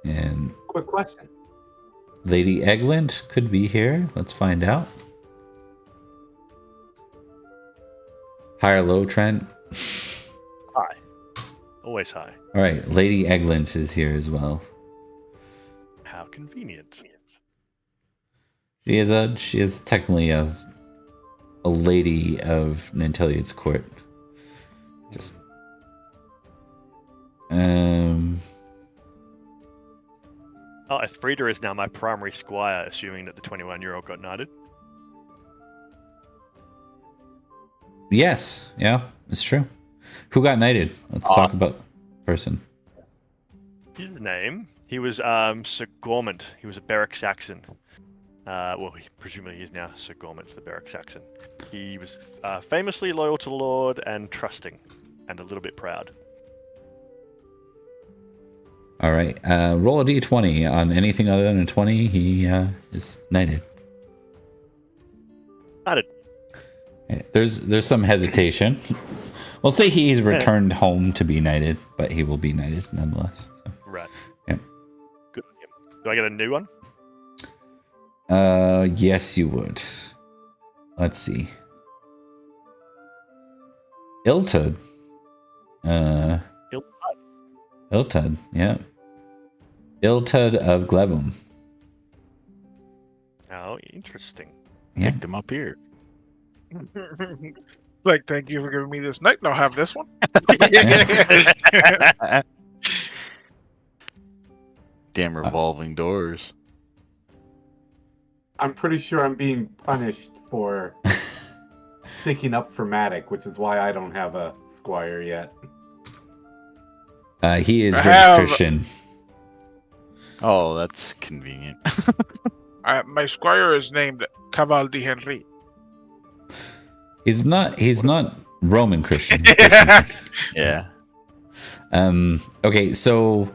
And Quick question. Lady Egland could be here. Let's find out. High or low, Trent? High. Always high. All right, Lady Egland is here as well. How convenient. She is technically a lady of Nanteleod's court. Just Oh, Frida is now my primary squire, assuming that the 21-year-old got knighted. yes, yeah, it's true. Who got knighted? Let's talk about person. His name, he was Sir Gormont. He was a Berwick Saxon. Presumably he's now Sir Gormont, the Berwick Saxon. He was famously loyal to the Lord and trusting, and a little bit proud. All right, roll a d20 on anything other than a 20. He is knighted. Knighted. Okay, there's some hesitation. We'll say he's returned home to be knighted, but he will be knighted nonetheless. So. Right. Yeah. Good on him. Do I get a new one? Yes, you would. Let's see. Iltud. Iltud, yeah. Iltud of Glevum. Oh, interesting. Yeah. Picked him up here. Like, thank you for giving me this night. I'll have this one. Damn revolving doors. I'm pretty sure I'm being punished for sticking up for Matic, which is why I don't have a squire yet. He is I very have- Christian. Oh, that's convenient. My squire is named Cavaldi Henry. He's not Roman Christian. Yeah. Okay, so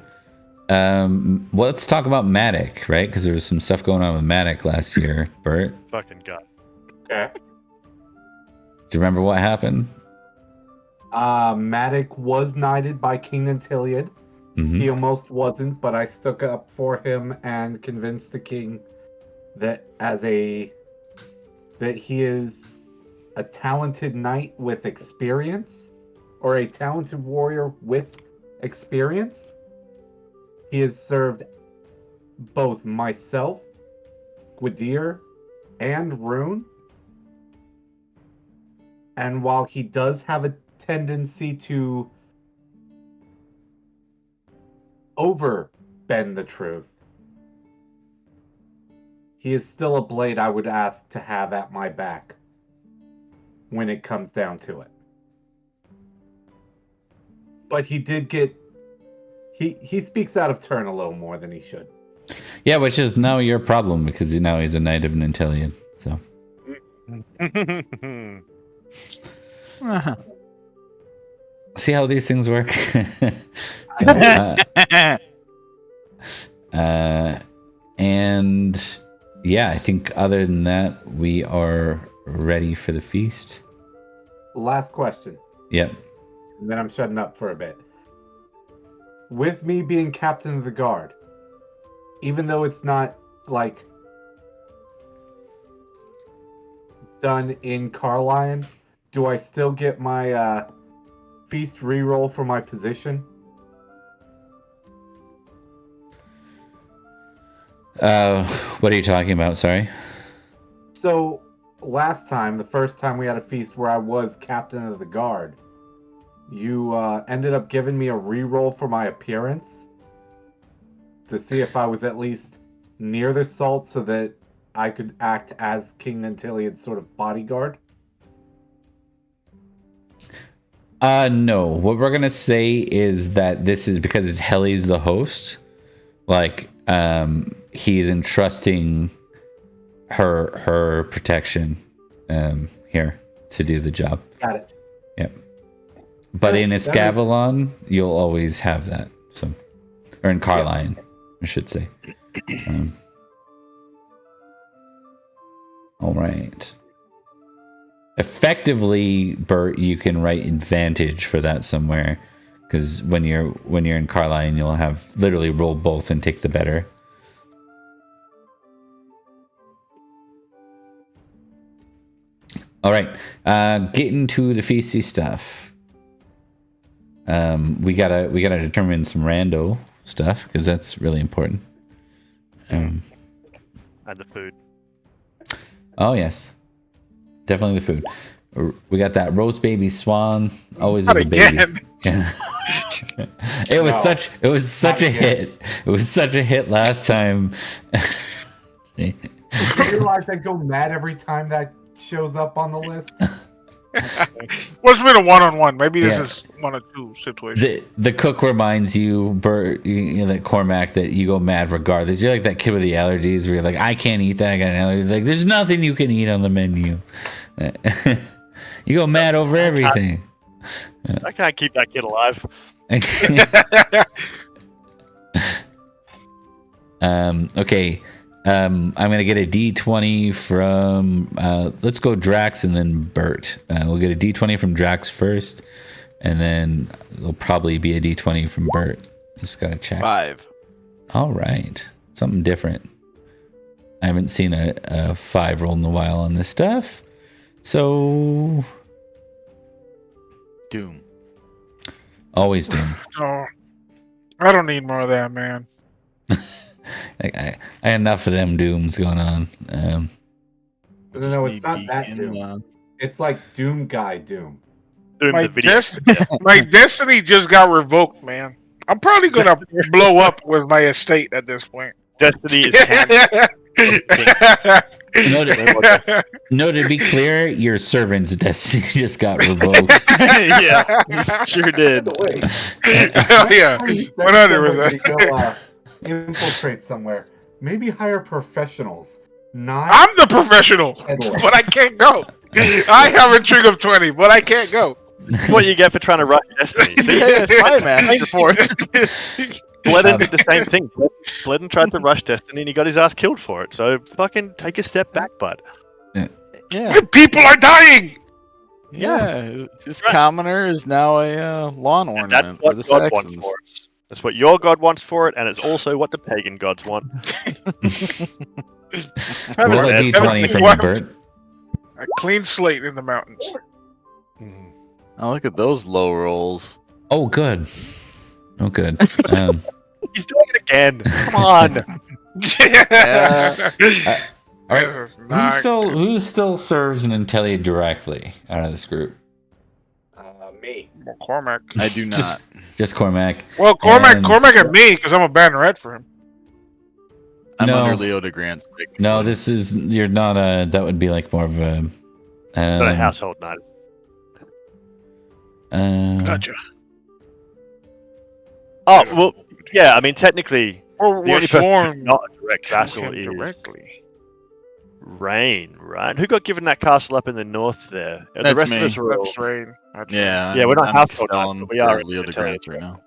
let's talk about Matic, right? Because there was some stuff going on with Matic last year, Bert. Fucking god. Okay. Do you remember what happened? Matic was knighted by King Nanteleod. Mhm. He almost wasn't, but I stuck up for him and convinced the king that he is a talented knight with experience, or a talented warrior with experience. He has served both myself, Gwydir, and Rune. And while he does have a tendency to overbend the truth, he is still a blade I would ask to have at my back when it comes down to it. But he did get... He speaks out of turn a little more than he should. Yeah, which is now your problem because now he's a knight of Nanteleod. So see how these things work. And yeah, I think other than that, we are ready for the feast. Last question. Yep. And then I'm shutting up for a bit. With me being captain of the guard, even though it's not like done in Carlion, do I still get my feast reroll for my position? What are you talking about? Sorry. So last time, the first time we had a feast where I was captain of the guard, you ended up giving me a reroll for my appearance to see if I was at least near the salt so that I could act as King Nanteleod's sort of bodyguard. No. What we're gonna say is that this is because Helly's the host. Like, he's entrusting her protection here to do the job. Got it. Yep. But in Escavalon, you'll always have that. So, or in Carlion, I should say. All right. Effectively, Bert, you can write advantage for that somewhere, because when you're in Carlion, you'll have literally roll both and take the better. All right, getting to the feasty stuff. We gotta determine some rando stuff because that's really important. And the food. Oh yes, definitely the food. We got that roast baby swan. Always with the baby. Yeah. It was such a hit. It was such a hit last time. You realize I go mad every time that shows up on the list? What's been a one-on-one? Maybe this is 1 or 2 situations. The cook reminds you, Bert, you know, that Cormac, that you go mad regardless. You're like that kid with the allergies where you're like, I can't eat that. I got an allergy. Like, there's nothing you can eat on the menu. You go mad over everything. I can't keep that kid alive. Okay. I'm gonna get a D20 from let's go Drax and then Bert. We'll get a D20 from Drax first, and then there'll probably be a D20 from Bert. Just gotta check. 5. All right, something different. I haven't seen a 5 roll in a while on this stuff, so Doom. always Doom. Oh, I don't need more of that, man. I had enough of them Dooms going on. No, it's not that Doom. It's like Doom Guy Doom. My destiny just got revoked, man. I'm probably gonna blow up with my estate at this point. Destiny is canon. No, to be clear, your servant's destiny just got revoked. Yeah, he sure did. Hell yeah, 100%. Infiltrate somewhere. Maybe hire professionals. I'm the professional, but I can't go. I have a trig of 20, but I can't go. That's what you get for trying to rush Destiny. See, hey, it's my master for it. Bledden did the same thing. Bledden tried to rush Destiny and he got his ass killed for it. So fucking take a step back, bud. Yeah. People are dying! Yeah. His commoner is now a lawn ornament for the God wants Saxons. for it. That's what your god wants for it, and it's also what the pagan gods want. Having Roll a Having d20 for me, wiped Bert. a clean slate in the mountains. Mhm. Oh, look at those low rolls. Oh, good. Oh, good. He's doing it again. Come on. All right. Who still serves Nanteleod directly out of this group? Me. Cormac. I do not. Just Cormac. Well, Cormac And- and me, because I'm a banneret for him. I'm No. under Leo de Grant's. No, this is you're not a. That would be like more of a. Not a household knight. Gotcha. Oh, well, yeah, I mean, technically, Or the we're only person who's sworn not a direct to vassal him is directly. Rain, right? Who got given that castle up in the north there? The That's rest me. of us were all... That's Rain. That's Yeah, Yeah, we're not I'm household knights, Castellan but we are for Leo de Nanteleod. Grant's right now.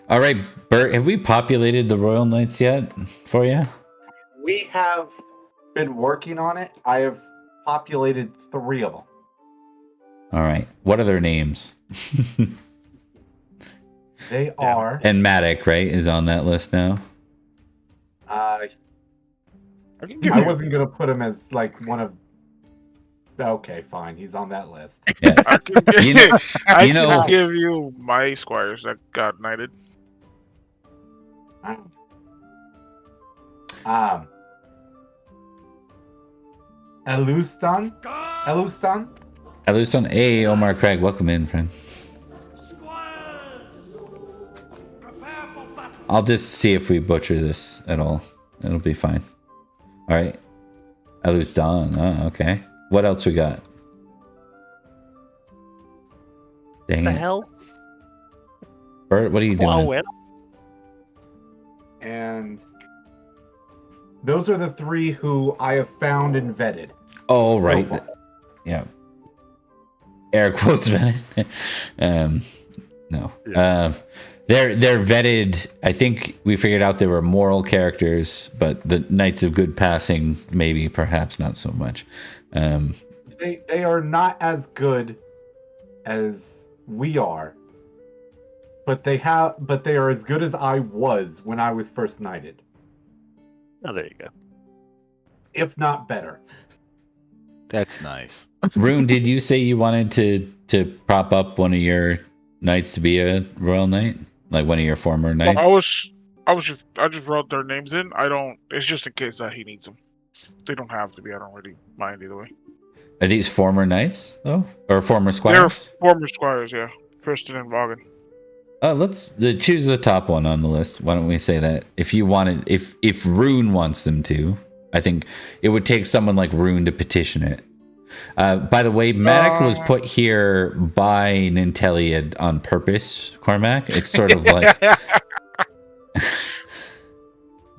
All right, Bert. Have we populated the Royal Knights yet for you? We have been working on it. I have populated 3 of them. All right. What are their names? They are. And Matic, right, is on that list now. I can give I you. wasn't gonna put him as like one of. Okay, fine. He's on that list. Yeah. I can, You know- I you know- can give you my squires that got knighted. Elustan. Aluston. Hey, Omar Craig. Welcome in, friend. I'll just see if we butcher this at all. It'll be fine. All right. Aluston. Oh, okay. What else we got? Dang What the it. hell? Bert, what are you doing? Wow, well, And those are the 3 who I have found and vetted. Oh, so right. far. Yeah. Air quotes vetted. No. Yeah. They're vetted. I think we figured out they were moral characters, but the Knights of Good Passing, maybe, perhaps not so much. They are not as good as we are, but they are as good as I was when I was first knighted, oh, there you go. if not better. That's nice. Rune, did you say you wanted to prop up one of your knights to be a royal knight, like one of your former knights? I just wrote their names in. I don't. It's just in case that he needs them. They don't have to be. I don't really mind either way. Are these former knights though, or former They're squires? former squires, yeah. Kristen and Vaughan. Let's choose the top one on the list. Why don't we say that? If you wanted, if Rune wants them to, I think it would take someone like Rune to petition it. By the way, Matic was put here by Nanteleod on purpose, Cormac. It's sort of like...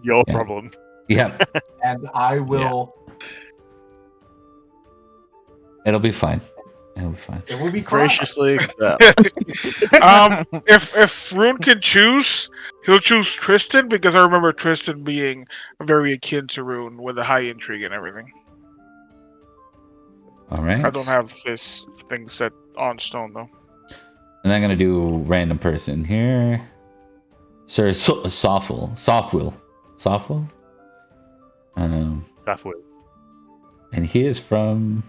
Your Yeah. problem. Yeah, And I will. it'll be fine. It'll be fine. It will be fine. Graciously accept. If Rune can choose, he'll choose Tristan because I remember Tristan being very akin to Rune with the high intrigue and everything. All right. I don't have his thing set on stone though. And I'm gonna do random person here. Sir Softwill. Softwill. Stuff with. And he is from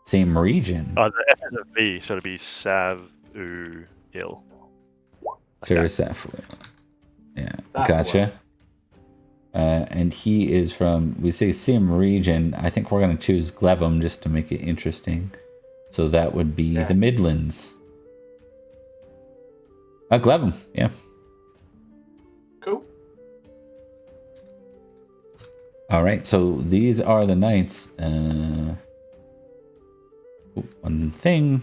same region. Oh, the F is a V, so it'll be Sav-U-Il. Sir Okay. Softwill. Yeah, Softwill. gotcha. And he is from, we say same region. I think we're gonna choose Glevum just to make it interesting. So that would be Yeah. the Midlands. Glevum, yeah. Cool. All right, so these are the knights. One thing.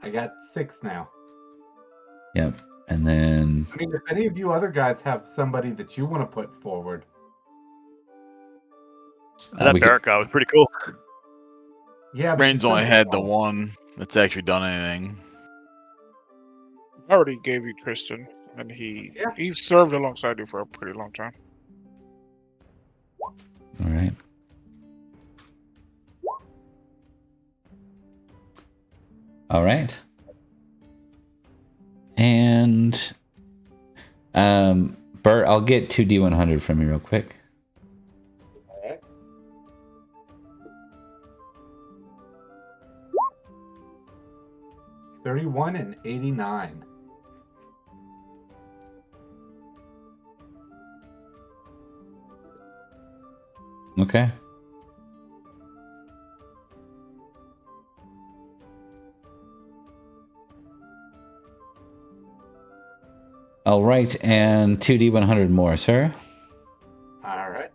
I got 6 now. Yep. And then I mean, if any of you other guys have somebody that you want to put forward, That we Barrett guy was pretty cool. yeah. but Brain's he's only gonna- had the one that's actually done anything. I already gave you Tristan, and he served alongside you for a pretty long time. all right. All right. And Bert, I'll get 2d100 from you real quick. Alright. $31 and $89. Okay. All right, and 2d100 more, sir. All right.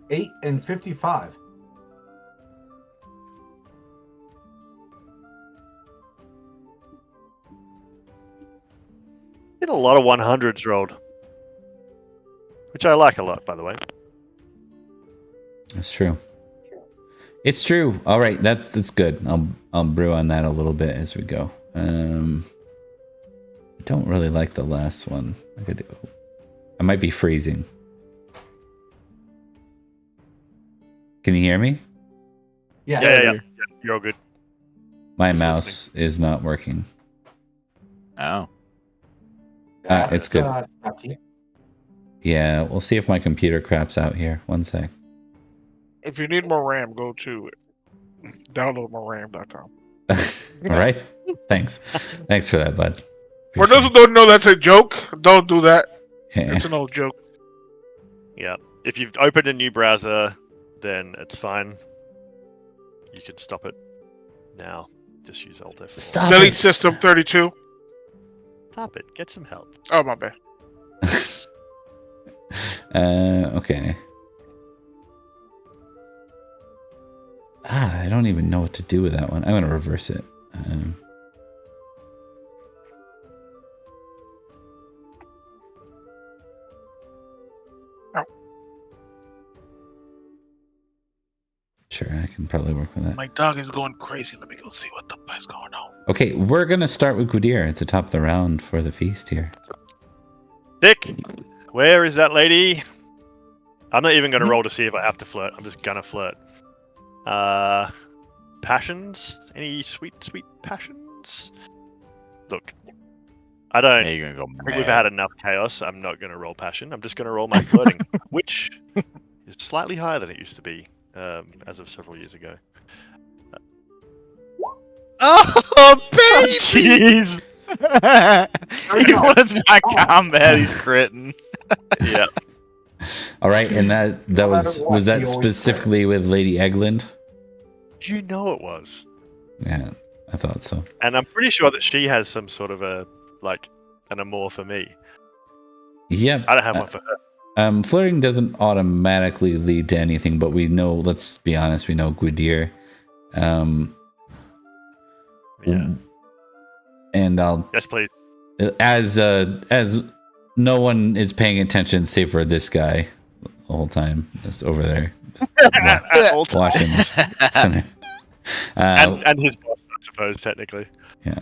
8 and 55. Get a lot of 100s rolled, which I like a lot, by the way. That's true. It's true. All right, that's good. I'll brew on that a little bit as we go. I don't really like the last one. I might be freezing. Can you hear me? Yeah. You're all good. My Just mouse is not working. Oh. It's good. Lucky. Yeah, we'll see if my computer craps out here. One sec. If you need more RAM, go to downloadmoreram.com. All right. Thanks. Thanks for that, bud. For those who don't know, that's a joke. Don't do that. Yeah. It's an old joke. Yeah. If you've opened a new browser, then it's fine. You can stop it now. Just use Alt F4. Stop Delete it. system 32. Stop it. Get some help. Oh, my bad. Okay. I don't even know what to do with that one. I'm going to reverse it. Sure, I can probably work with that. My dog is going crazy. Let me go see what the fuck's going on. Okay, we're going to start with Gwydir at the top of the round for the feast here. Dick, where is that lady? I'm not even going to roll to see if I have to flirt. I'm just going to flirt. Passions? Any sweet passions? Look, I don't Yeah, you're gonna go think we've mad. had enough chaos. I'm not going to roll passion. I'm just going to roll my flirting, which is slightly higher than it used to be as of several years ago. Oh, baby! Jeez! He was not combat, he's critting. Yeah. All right, and that was that specifically with Lady Eglin? You know it was. Yeah, I thought so. And I'm pretty sure that she has some sort of an amour for me. Yep. I don't have one for her. Flirting doesn't automatically lead to anything, but we know, let's be honest, we know Gwydir. Yeah. And I'll, Yes, please. as no one is paying attention save for this guy the whole time, just over there, At all times. watching this center. And his boss, I suppose, technically. Yeah.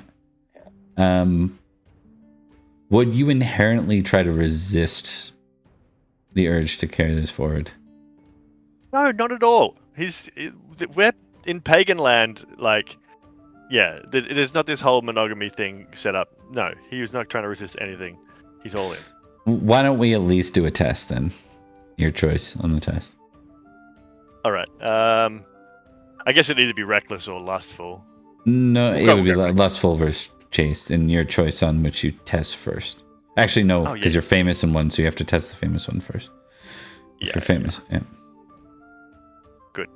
Would you inherently try to resist the urge to carry this forward? No, not at all. We're in pagan land, there's not this whole monogamy thing set up. No, he was not trying to resist anything. He's all in. Why don't we at least do a test then? Your choice on the test. All right. I guess it either be reckless or lustful. No, We'll it go would be with reckless. lustful versus chaste, and your choice on which you test first. Actually, no, Oh, because yeah. you're famous in one, so you have to test the famous one first. If Yeah, you're famous, yeah. Good.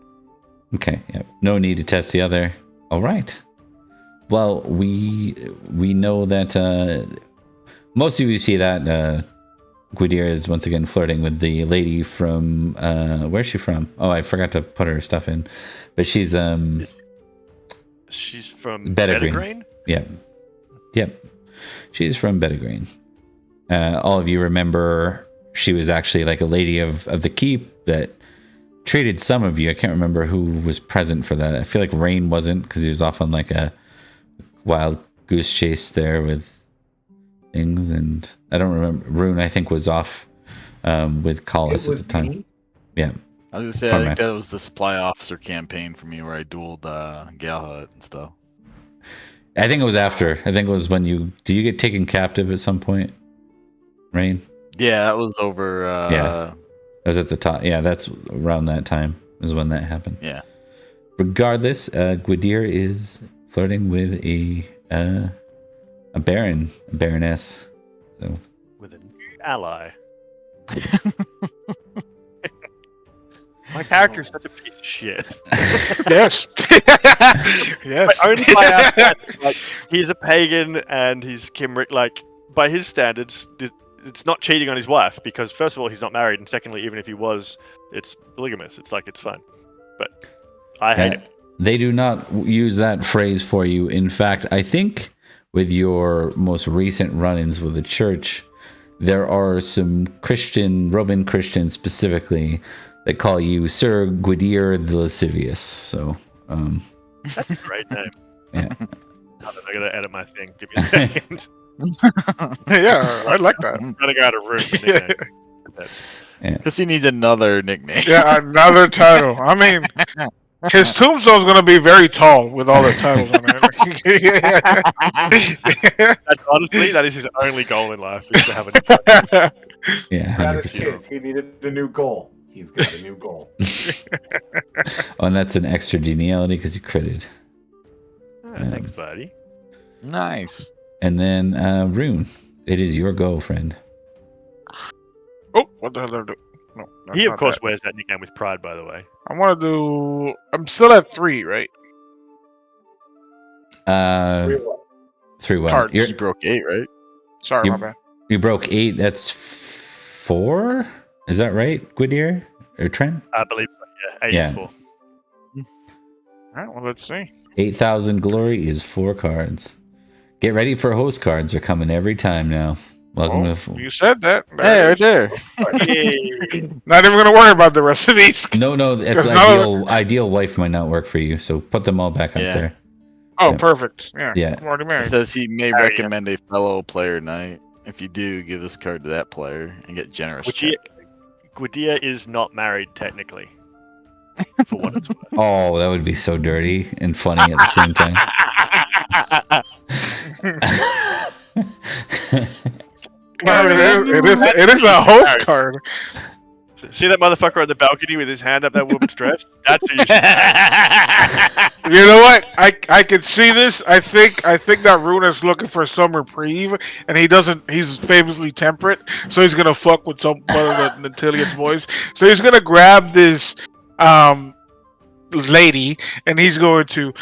Okay, yeah. No need to test the other. All right. Well, we know that most of you see that Gwydir is once again flirting with the lady from where's she from? Oh, I forgot to put her stuff in, but she's She's from Bedegrain. Bedegrain? Yep. She's from Bedegrain. All of you remember she was actually like a lady of the keep that treated some of you. I can't remember who was present for that. I feel like Rain wasn't, because he was off on like a wild goose chase there with things, and I don't remember. Rune, I think, was off with Collis at the time. Me. Yeah. I was gonna say, I Conrad. think that was the supply officer campaign for me where I dueled Galhut and stuff. I think it was after. I think it was when you did you get taken captive at some point, Rain? Yeah, that was over. Yeah. That was at the top. Yeah, that's around that time is when that happened. Yeah. Regardless, Gwydir is flirting with a baron, a baroness. So With a new ally. My character is such a piece of shit. Yes. Yes. Like, only by our standards. Like, he's a pagan and he's Kimric. Like, by his standards, it's not cheating on his wife because, first of all, he's not married, and secondly, even if he was, it's polygamous. It's like, it's fine. But I hate it. They do not use that phrase for you. In fact, I think with your most recent run-ins with the church, there are some Roman Christians specifically, that call you Sir Gwydir the Lascivious. So, That's a great name. Yeah. I'm going to edit my thing. Give me a second. Yeah, I like that. I'm going to go out of room for nickname. Because he needs another nickname. Yeah, another title. I mean, his tombstone's going to be very tall with all the titles on it. Honestly, that is his only goal in life, is to have a nickname. Yeah, Got it, 100%. kids. He needed a new goal. He's got a new goal. Oh, and that's an extra geniality because you critted. Thanks, buddy. Nice. And then, Rune, it is your go, friend. Oh, what the hell did I do? No, that's He, of not course, that. wears that nickname with pride, by the way. I want to do. I'm still at 3, right? 3 what? Cards. You broke 8, right? Sorry, You- my bad. You broke 8. That's 4. Is that right, Gwydir or Trent? I believe so, yeah. 8 Yeah. is 4. All right, well, let's see. 8,000 glory is 4 cards. Get ready for host cards. They're coming every time now. Welcome Oh, to. you said that. Hey, right there. Not even going to worry about the rest of these. No, it's There's no- ideal wife might not work for you, so put them all back up Yeah. there. Oh, Yeah. perfect. Yeah. Yeah. I'm already It married. says he may Oh, yeah. recommend a fellow player knight. If you do, give this card to that player and get generous. check. Gwydir is not married, technically. For what it's worth. Oh, that would be so dirty and funny at the same time. I mean, it is a host card. See that motherfucker on the balcony with his hand up that woman's dress? That's who you should. You know what? I can see this. I think that Rune is looking for some reprieve, and he doesn't. He's famously temperate, so he's gonna fuck with one of the Nanteleod's boys. So he's gonna grab this lady, and he's going to.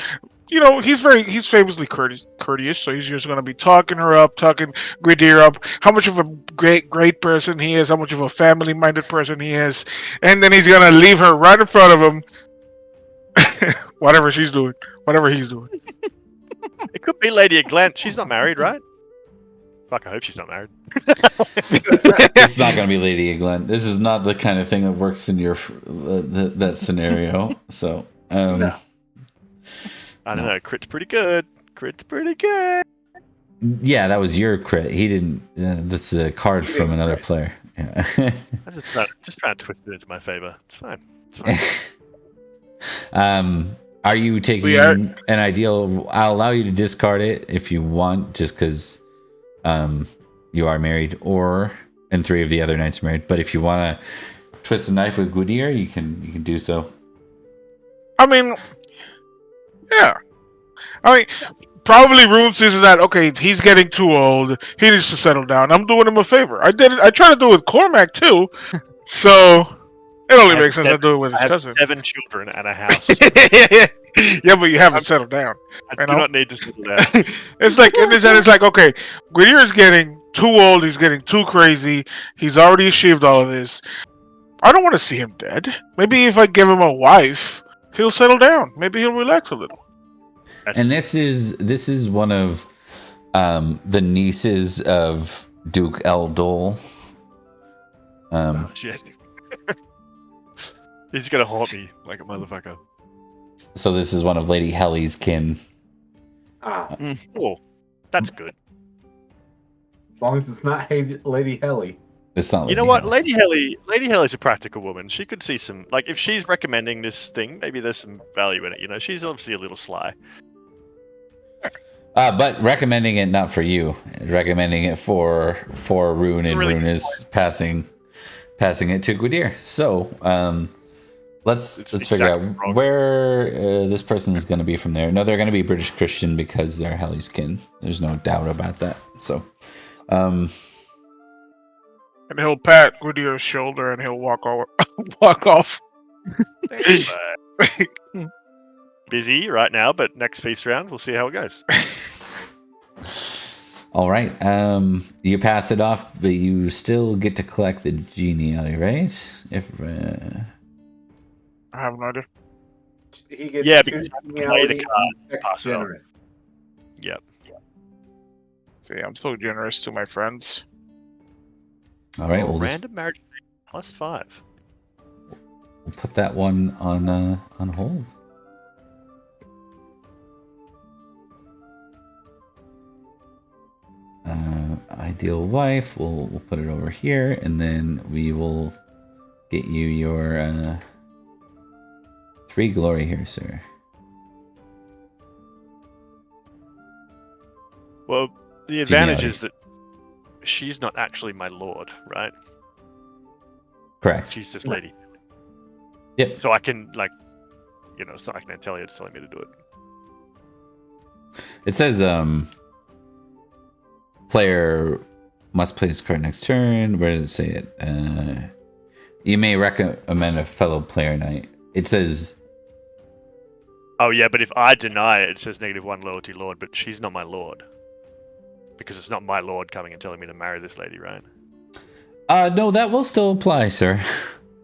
You know, he's famously courteous, so he's just going to be talking her up, talking Gwydir up, how much of a great person he is, how much of a family-minded person he is, and then he's going to leave her right in front of him, whatever he's doing. It could be Lady Glent. She's not married, right? Fuck, I hope she's not married. It's not going to be Lady Glenn. This is not the kind of thing that works in your that scenario. So, No. I don't know. Crit's pretty good. Yeah, that was your crit. He didn't. That's a card from another player. Yeah. I'm just trying to twist it into my favor. It's fine. Are you taking an ideal? I'll allow you to discard it if you want, just because you are married, and 3 of the other knights are married. But if you want to twist the knife with Gwydir, you can do so. I mean, yeah. I mean, probably Rune sees that, okay, he's getting too old. He needs to settle down. I'm doing him a favor. I did it. I tried to do it with Cormac, too. So, it only makes sense to do it with his I have cousin. 7 children and a house. Yeah, but you haven't settled down. I do not need to settle down. It's like, in his head, it's like, okay, Gwydir is getting too old. He's getting too crazy. He's already achieved all of this. I don't want to see him dead. Maybe if I give him a wife, he'll settle down. Maybe he'll relax a little. And this is one of the nieces of Duke Eldol. Oh, shit. He's gonna haunt me like a motherfucker. So this is one of Lady Helly's kin. Oh, that's good. As long as it's not Lady Helly. It's not. You know Lady what? Helly. Lady Helly's a practical woman. She could see some, like, if she's recommending this thing, maybe there's some value in it. You know, she's obviously a little sly. But recommending it not for you, recommending it for Rune, and Really Rune is passing it to Gwydir. So let's figure out exactly wrong. where this person is going to be from there. No, they're going to be British Christian because they're Helly's kin. There's no doubt about that. So, And he'll pat Gwydir's shoulder and he'll walk off. Busy right now, but next feast round, we'll see how it goes. all right. You pass it off, but you still get to collect the genealogy, right? If I have no idea. He gets Yeah, two because I play the genealogy card, and pass it on. generous. Yep. See, I'm so generous to my friends. all right, we'll just Random marriage +5. we'll put that one on hold. Ideal wife. We'll put it over here, and then we will get you your 3 glory here, sir. Well, the advantage Genealogy. is that she's not actually my lord, right? Correct. She's just lady. Yep. So I can, like, it's not like Nanteleod's telling me to do it. It says player must play his card next turn. Where does it say it? You may recommend a fellow player knight. It says Oh, yeah, but if I deny it, it says -1 loyalty lord, but she's not my lord. Because it's not my lord coming and telling me to marry this lady, right? no, that will still apply, sir.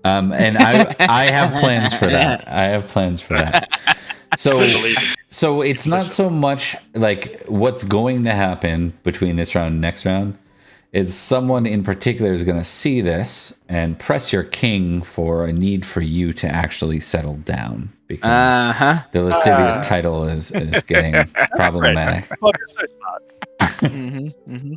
And I have plans for that. I have plans for that. So it's not so much like what's going to happen between this round and next round. Is someone in particular is going to see this and press your king for a need for you to actually settle down because the lascivious title is getting problematic. Oh, you're so smart. Mm-hmm.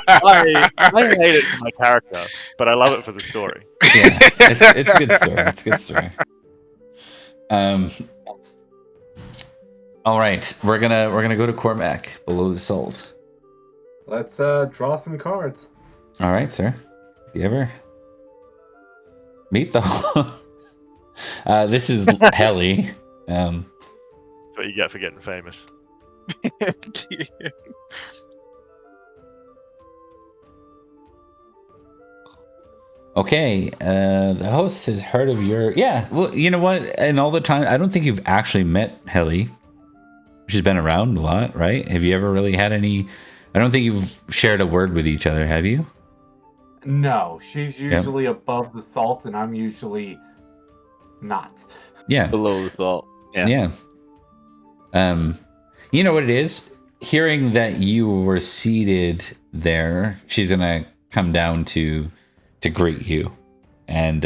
I hate it for my character, but I love it for the story. Yeah, it's a good story. It's a good story. All right, we're gonna go to Cormac below the salt. Let's draw some cards. All right, sir. Do you ever meet though? This is Helly. That's what you get for getting famous. Okay, the host has heard of your... Yeah, well, you know what? And all the time, I don't think you've actually met Helly. She's been around a lot, right? Have you ever really had any... I don't think you've shared a word with each other, have you? No, she's usually above the salt, and I'm usually not. Yeah. Below the salt. Yeah. You know what it is? Hearing that you were seated there, she's gonna come down to greet you and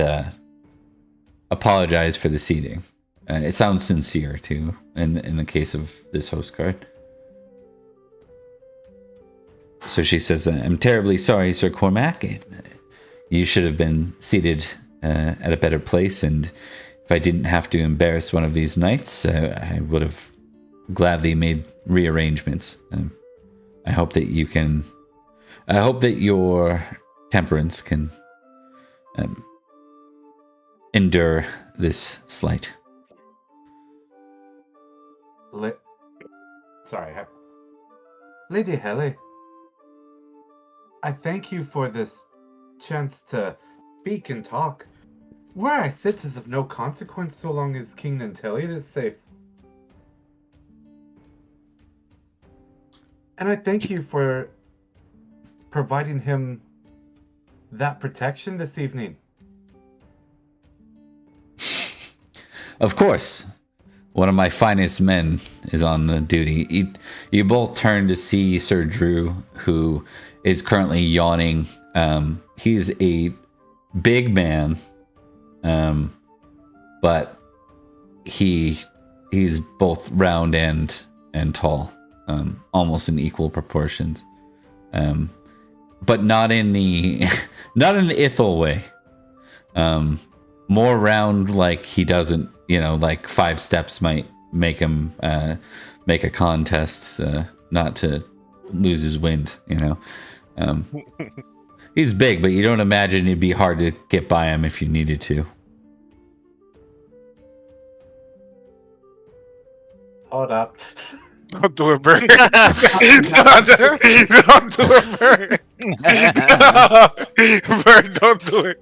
apologize for the seating. It sounds sincere too, in the case of this host card. So she says, "I'm terribly sorry, Sir Cormac. You should have been seated at a better place, and if I didn't have to embarrass one of these knights, I would have gladly made rearrangements. I hope that you can... I hope that your temperance can endure this slight." Lady Helly, I thank you for this chance to speak and talk. Where I sit is of no consequence so long as King Nanteleod is safe. And I thank you for providing him that protection this evening. Of course. One of my finest men is on the duty. You both turn to see Sir Drew, who is currently yawning. He's a big man, but he's both round and tall, almost in equal proportions, but not in the Ithel way. More round, like he doesn't, like 5 steps might make him make a contest, not to lose his wind. He's big, but you don't imagine it'd be hard to get by him if you needed to. Hold up. Don't do it, Bert. Don't do it, Bert. No. Bert, don't do it.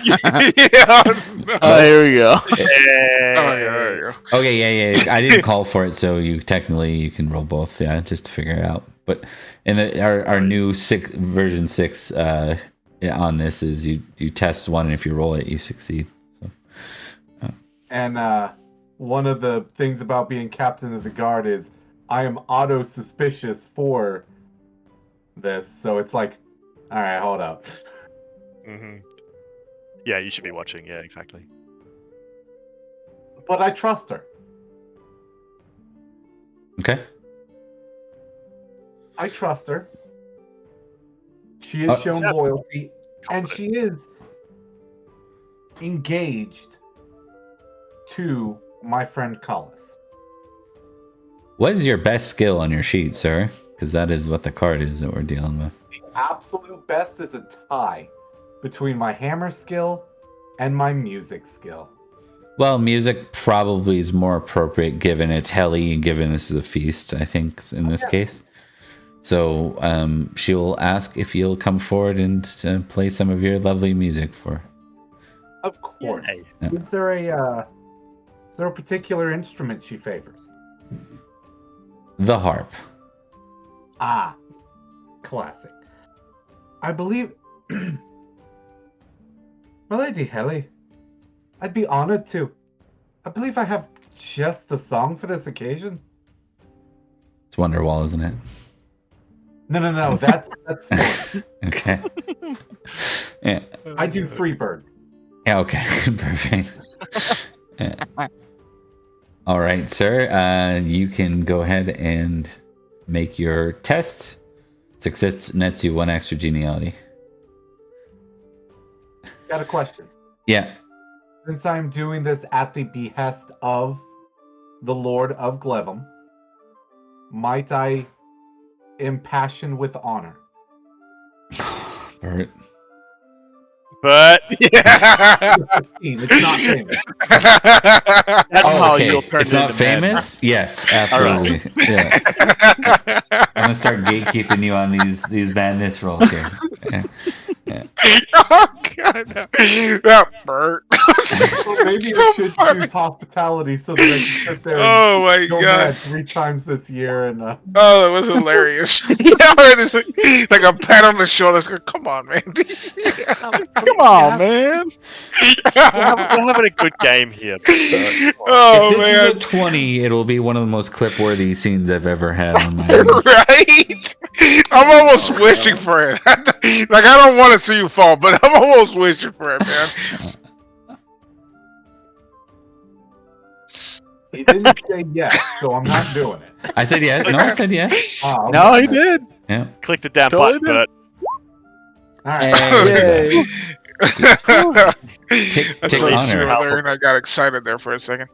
Yeah, no. Oh, here we go. Oh, yeah, there you go. Okay, yeah. I didn't call for it, so you can roll both, just to figure it out. But in our new version 6 on this is you test one, and if you roll it, you succeed. So. And one of the things about being captain of the guard is I am auto suspicious for this, so it's like, all right, hold up. Mm-hmm. Yeah, you should be watching. Yeah, exactly. But I trust her. Okay. I trust her. She has shown loyalty, and she is engaged to my friend Collis. What is your best skill on your sheet, sir? Because that is what the card is that we're dealing with. The absolute best is a tie between my hammer skill and my music skill. Well, music probably is more appropriate given it's heli and given this is a feast, I think, in this case. So she'll ask if you'll come forward and play some of your lovely music for her. Of course. Yeah. Is there a particular instrument she favors? The harp. Ah, classic. I believe... My Lady Heli, I'd be honored to. I believe I have just the song for this occasion. It's Wonderwall, isn't it? No, that's four. Okay. Yeah. I do Freebird. Yeah, okay. Perfect. Yeah. All right, sir. You can go ahead and make your test. Success nets you 1 extra geniality. Got a question. Yeah. Since I'm doing this at the behest of the Lord of Glevum, might I impassion with honor? Bert. But It's not famous. that's Oh, how okay. you'll turn It's not into men. famous? Yes, absolutely. Yeah. I'm gonna start gatekeeping you on these madness rolls here. Yeah. Oh god, that Bert. So maybe I should choose hospitality so that I can sit there and Oh my go god. mad 3 times this year and Oh, that was hilarious. It's like a pat on the shoulder. It's like, come on, man. Come on, man. We're having a good game here. Oh If this is man. a 20, it'll be one of the most clip-worthy scenes I've ever had on my Right? I'm almost wishing for it. Like, I don't want to see you fall, but I'm almost wishing for it, man. he didn't say yes, so I'm not doing it. I said yes. No, I said yes. Oh, No, okay. he did. Yeah. Click the damn Totally button, did. but All right. Hey. Yay. Take I saw you honor. there and I got excited there for a second.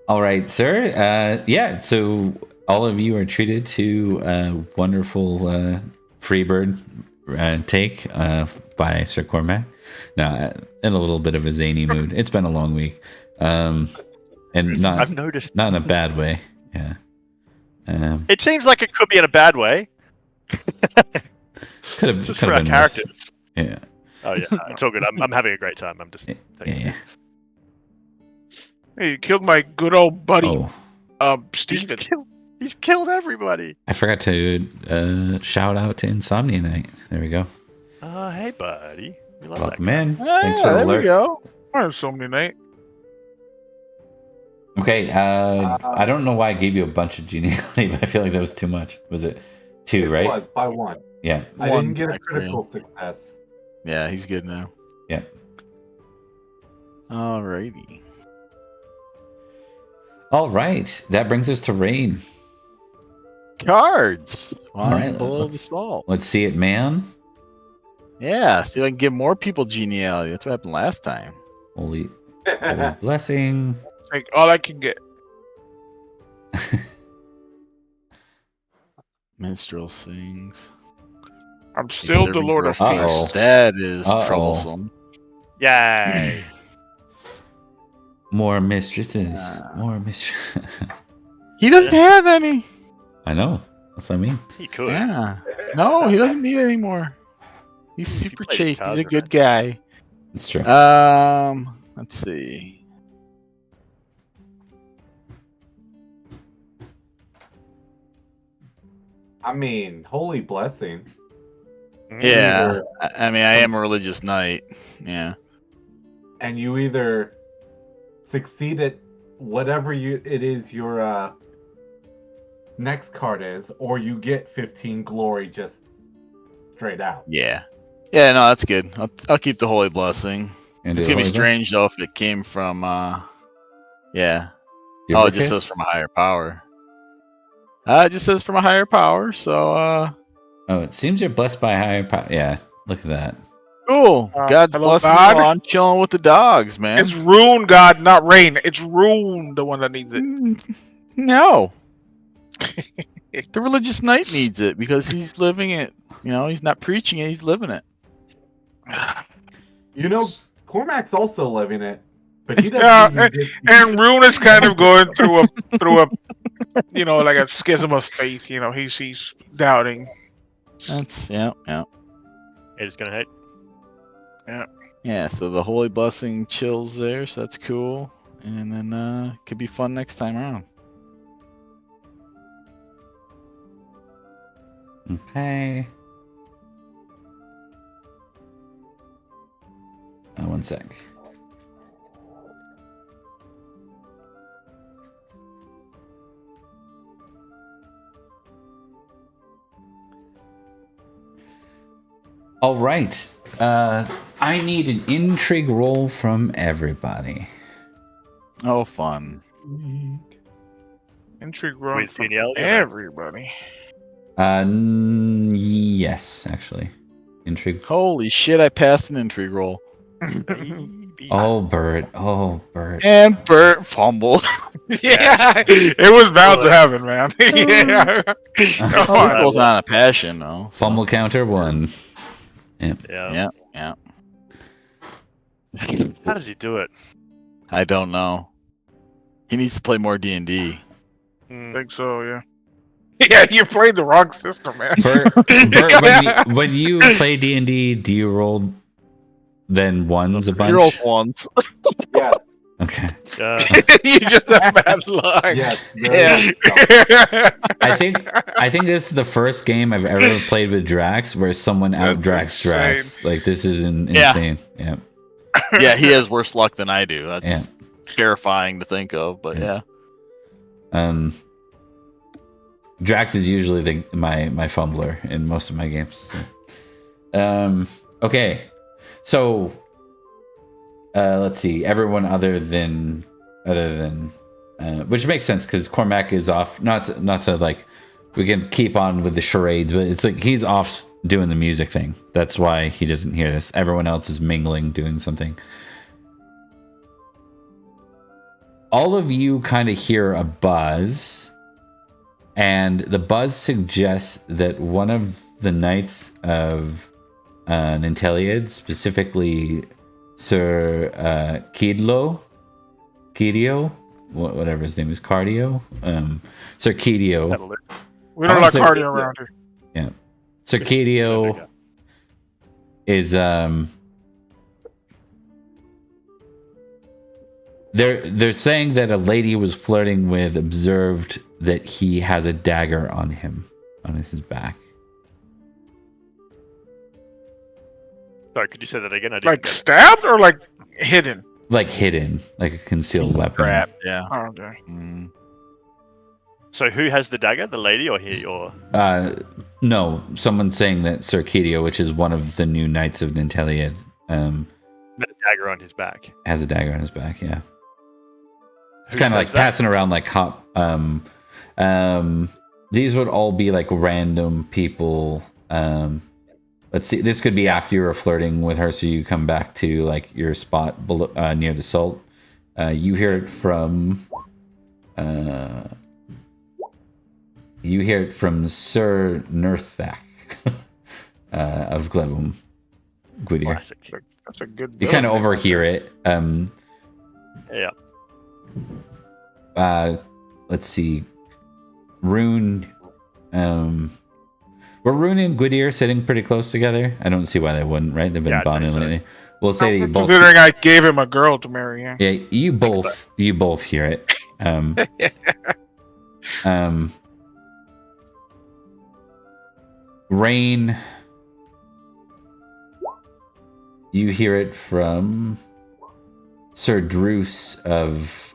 All right, sir. Yeah, so all of you are treated to a wonderful Freebird take by Sir Cormac. Now, in a little bit of a zany mood. It's been a long week. And not, I've noticed. not in a bad way. Yeah. It seems like it could be in a bad way. Could have Just for our been worse. characters. Yeah. Oh yeah, it's all good. I'm having a great time. I'm just. Yeah. Hey, you killed my good old buddy, Oh, Steven. He's killed everybody. I forgot to shout out to Insomnia Night. There we go. Oh, hey, buddy. We love Welcome that guy. in. Yeah, Thanks for the there we alert. go. Oh, so many night. Okay, I don't know why I gave you a bunch of geniality, but I feel like that was too much. Was it 2, It right? was by 1. Yeah. I One didn't get a back critical success. Yeah, he's good now. Yeah. Alrighty. All right. That brings us to Rain. Cards. All right, Below the let's- salt. Let's see it, man. Yeah, see if I can give more people geniality. That's what happened last time. Holy blessing. Like all I can get. Minstrel sings. I'm still the Serving Lord of girl Uh-oh. Feasts. That is Uh-oh. troublesome. Yay! More mistresses. More mistresses. He doesn't have any. I know. That's what I mean. He could. Yeah. No, he doesn't need any more. He's If you super play chaste. He's guitars a good right. guy. It's true. Let's see. I mean, holy blessing. Yeah. I mean, I am a religious knight. Yeah. And you either succeed at whatever it is your next card is, or you get 15 glory just straight out. Yeah. Yeah, no, that's good. I'll keep the holy blessing. And It's do gonna be it like strange though if it came from yeah. Your Oh, it book just is? says from a higher power. It just says from a higher power, so Oh, it seems you're blessed by a higher power. Yeah, look at that. cool. God's hello, blessing God? you while I'm chilling with the dogs, man. It's Rune God, not Rain. It's Rune the one that needs it. No. The religious knight needs it because he's living it. You know, he's not preaching it, he's living it. You know, Cormac's also living it, but he Yeah, doesn't. even and Rune is kind of going through a you know, like a schism of faith. You know, he's doubting. That's yeah. It's gonna hit. Yeah, so the holy blessing chills there, so that's cool. And then could be fun next time around. Okay. One sec. All right. I need an intrigue roll from everybody. Oh, fun. Intrigue run With from geniality, everybody. Yes, actually. Intrigue. Holy shit, I passed an intrigue roll. Baby. Oh, Bert. Oh, Bert. And Bert fumbled. Yeah, it was bound to happen, man. Yeah. Come on. Fumble's not a passion, though. so- Fumble counter 1. Yeah. Yeah. How does he do it? I don't know. He needs to play more D&D. I think so, yeah. Yeah, you played the wrong system, man. Bert, when you play D&D, do you roll then ones a bunch? He rolled once. Yes, Okay. You just have bad luck. yes. Yeah. I think this is the first game I've ever played with Drax where someone out Drax Drax. Like, this is insane. Yeah. Yeah, he has worse luck than I do. That's Yeah. terrifying to think of, but yeah. Drax is usually my fumbler in most of my games. So. Okay. So let's see. Everyone other than which makes sense because Cormac is off. Not to like we can keep on with the charades, but it's like he's off doing the music thing. That's why he doesn't hear this. Everyone else is mingling, doing something. All of you kind of hear a buzz, and the buzz suggests that one of the knights of Nanteleod, specifically Sir Kidio, whatever his name is, Cardio, Sir Kidio. We don't like cardio around here. Yeah, Sir Kidio is They're saying that a lady was flirting with observed that he has a dagger on him, on his back. Sorry, could you say that again? I didn't Like get it. stabbed or like hidden? Like hidden, like a concealed weapon. Crap, yeah. Oh, okay. Mm. So who has the dagger? The lady or he or? No, someone's saying that Sir Kidio, which is one of the new knights of Nanteleod, The dagger on his back. has a dagger on his back. Yeah, it's Who kind of like says that? passing around like hot. These would all be like random people. let's see. This could be after you were flirting with her, so you come back to like your spot below, near the salt. You hear it from. You hear it from Sir Nerthak of Glevum, Gwydir. Classic. That's a good. You kind of build. overhear it. Yeah. Let's see. Rune. Were Rune and Gwydir sitting pretty close together? I don't see why they wouldn't, right? They've been Yeah, I'd say bonding so. lately. We'll say that you both. Considering I gave him a girl to marry. Yeah. Yeah, you both hear it. Rain. You hear it from Sir Druce of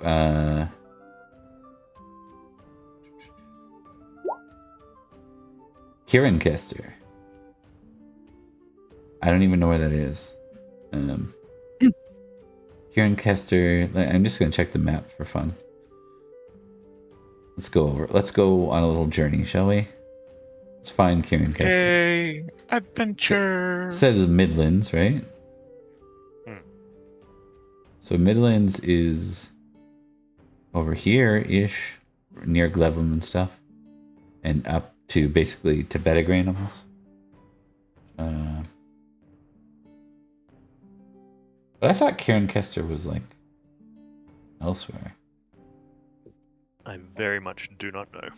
Kierancaster. I don't even know where that is. Kierancaster. I'm just gonna check the map for fun. Let's go on a little journey, shall we? Let's find Kierancaster. Hey, adventure. It says Midlands, right? So Midlands is over here-ish, near Glevum and stuff, and up to basically to Pendragon almost. But I thought Kierancaster was like elsewhere. I very much do not know.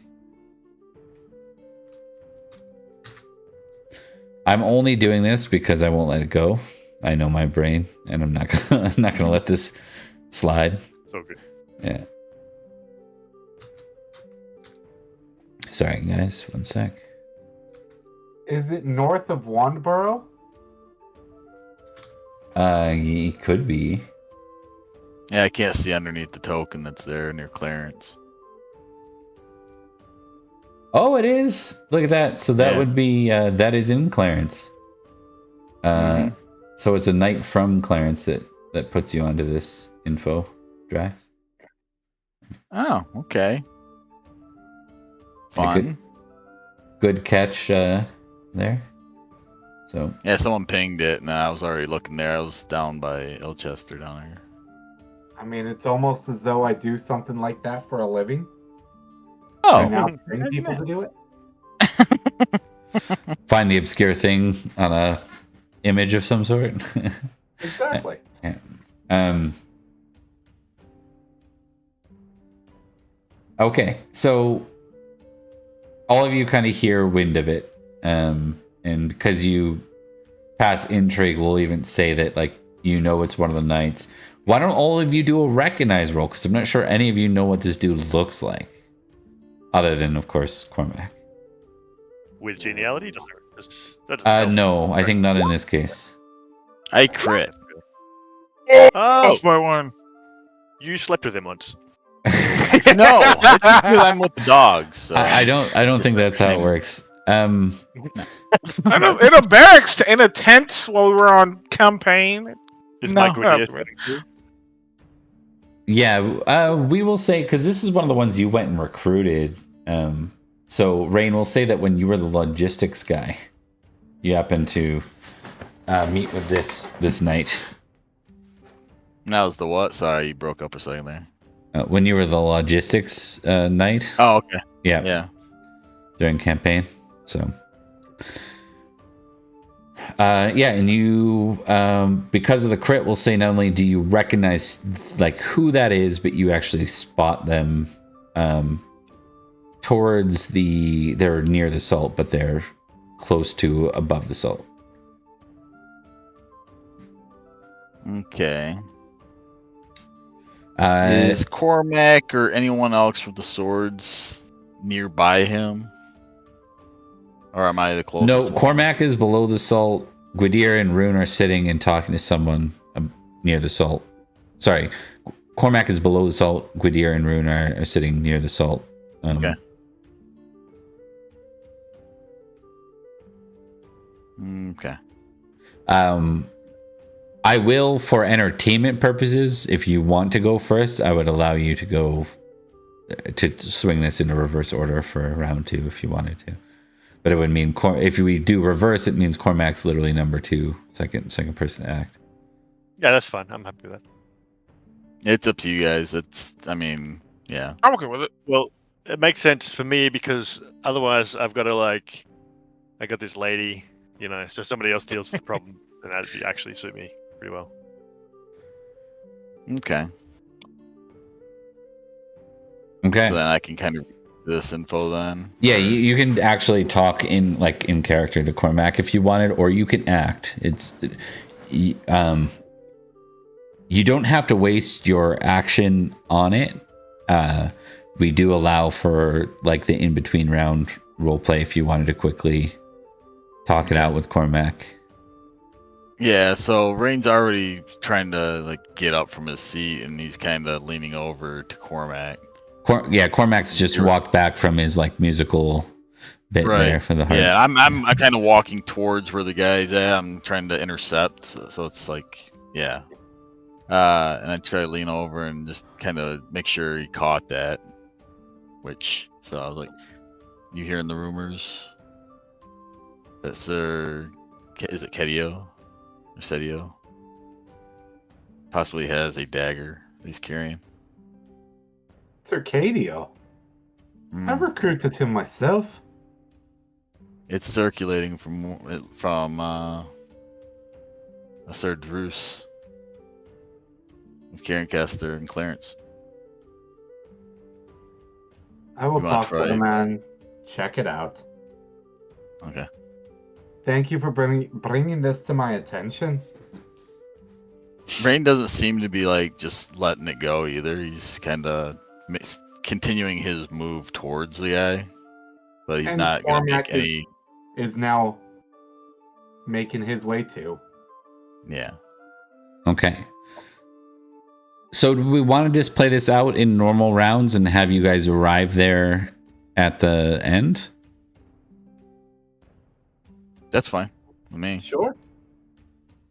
I'm only doing this because I won't let it go. I know my brain, and I'm not gonna let this slide. So good. Yeah. Sorry, guys. 1 sec. Is it north of Wandborough? It could be. Yeah, I can't see underneath the token that's there near Clarence. Oh, it is. Look at that. So that would be that is in Clarence. So it's a knight from Clarence that puts you onto this info, Drax. Oh, okay. Yeah, Fun. good catch there. So Yeah, someone pinged it, and I was already looking there. I was down by Ilchester down there. I mean, it's almost as though I do something like that for a living. Oh, And now bring people to do it. find the obscure thing on a image of some sort. Exactly. Yeah. Okay, so all of you kind of hear wind of it, and because you pass intrigue, we'll even say that like you know it's one of the knights. Why don't all of you do a recognize roll? Because I'm not sure any of you know what this dude looks like, other than of course Cormac. With geniality, that doesn't help. No, I think not in this case. I crit. Oh, That's my one. you slept with him once. No, it's just because I'm with the dogs. So. I don't think that's how it works. In a barracks, in a tent while we were on campaign. Is No. Mike Whittier too? Yeah, we will say, because this is one of the ones you went and recruited. So Rain will say that when you were the logistics guy, you happened to meet with this knight. That was the what? Sorry, you broke up a second there. When you were the logistics knight. Oh, okay. Yeah. Yeah. During campaign. So. Yeah, and you, because of the crit, we'll say not only do you recognize like who that is, but you actually spot them towards they're near the salt, but they're close to above the salt. Okay. Is Is Cormac or anyone else with the swords nearby him? Or am I the closest no, one? Cormac is below the salt. Gwydir and Rune are sitting and talking to someone near the salt. Sorry, Cormac is below the salt. Gwydir and Rune are sitting near the salt. Okay. Okay. I will, for entertainment purposes, if you want to go first, I would allow you to go to swing this in a reverse order for round 2 if you wanted to. But it would mean if we do reverse, it means Cormac's literally number 2, second person to act. Yeah, that's fine. I'm happy with that. It's up to you guys. Yeah. I'm okay with it. Well, it makes sense for me because otherwise I've got to I got this lady, so somebody else deals with the problem, and that'd actually suit me pretty well. Okay. Okay. So then I can kind of this info then. Yeah, you can actually talk in character to Cormac if you wanted, or you can act. You don't have to waste your action on it. We do allow for the in between round roleplay if you wanted to quickly talk it out with Cormac. Yeah, so Rain's already trying to get up from his seat, and he's kind of leaning over to Cormac. Cormac's just walked back from his musical bit there for the heart. Yeah, I'm kind of walking towards where the guy's at. I'm trying to intercept, so it's yeah. And I try to lean over and just kind of make sure he caught that. So I was like, "You hearing the rumors that Sir, is it Kedio or Sedio, possibly has a dagger he's carrying?" Circadio. I recruited him myself. It's circulating from a Sir Druce of Cairncaster and Clarence. I will talk to the man. Check it out. Okay. Thank you for bringing this to my attention. Rain doesn't seem to be just letting it go either. He's kind of continuing his move towards the guy, but he's not going to make any. Is now making his way to. Yeah. Okay. So do we want to just play this out in normal rounds and have you guys arrive there at the end? That's fine with me. Sure.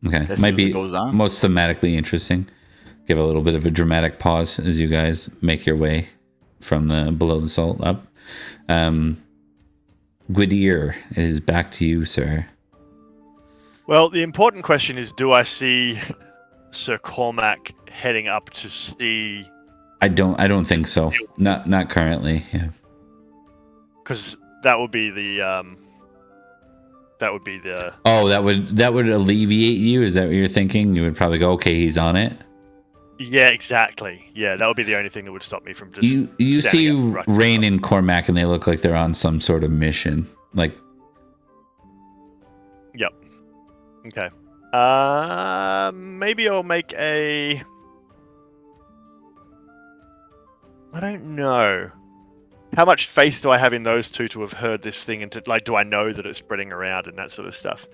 Okay. Let's Might see be what goes on. most thematically interesting. Give a little bit of a dramatic pause as you guys make your way from the below the salt up. Gwydir, it is back to you, sir. Well, the important question is, do I see Sir Cormac heading up to see? I don't think so. Not currently. Yeah. Because that would be the. Oh, that would alleviate you. Is that what you're thinking? You would probably go, okay, he's on it. Yeah, exactly. Yeah, that would be the only thing that would stop me from just. You see Rain and Cormac, and they look like they're on some sort of mission. Yep. Okay. Maybe I'll make a. I don't know. How much faith do I have in those two to have heard this thing, and do I know that it's spreading around and that sort of stuff?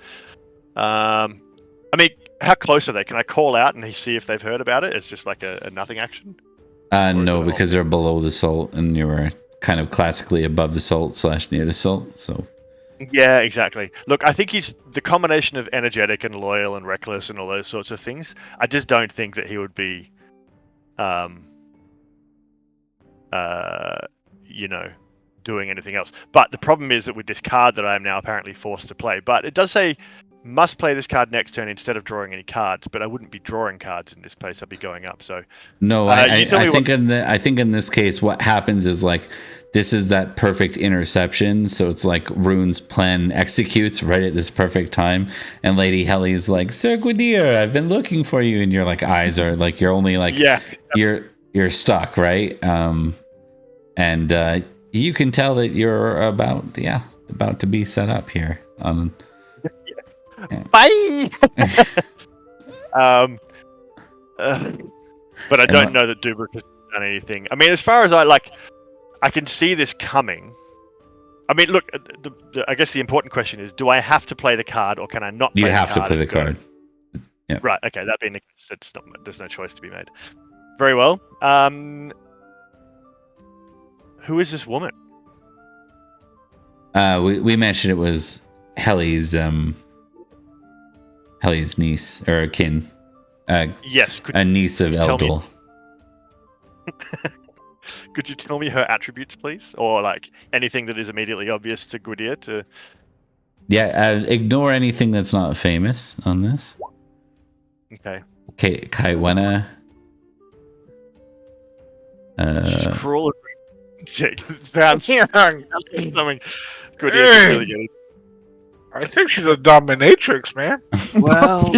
I mean, how close are they? Can I call out and see if they've heard about it? It's just a nothing action? No, because they're below the salt, and you were kind of classically above the salt / near the salt, so... Yeah, exactly. Look, I think he's the combination of energetic and loyal and reckless and all those sorts of things. I just don't think that he would be, doing anything else. But the problem is that with this card that I am now apparently forced to play, but it does say must play this card next turn instead of drawing any cards, but I wouldn't be drawing cards in this place. I'd be going up. So no, I think in this case, what happens is this is that perfect interception. So it's Rune's plan executes right at this perfect time, and Lady Helly's like, Sir Gwydir, I've been looking for you, and your eyes are you're only you're stuck, right? And you can tell that you're about to be set up here. Bye. But I don't know that Dubrik has done anything. I mean, as far as I can see this coming. I mean, look. I guess the important question is: do I have to play the card, or can I not? You have to play the card. Yeah. Right. Okay. That being the case, there's no choice to be made. Very well. Who is this woman? We mentioned it was Helly's niece or kin. Yes, a niece of Eldol. Could you tell me her attributes, please, or like anything that is immediately obvious to Gwydir? To Yeah, ignore anything that's not famous on this. okay, Kaiwena. she's cruel. Sounds Yeah, something Gwydir can really get it. I think she's a dominatrix, man. Well,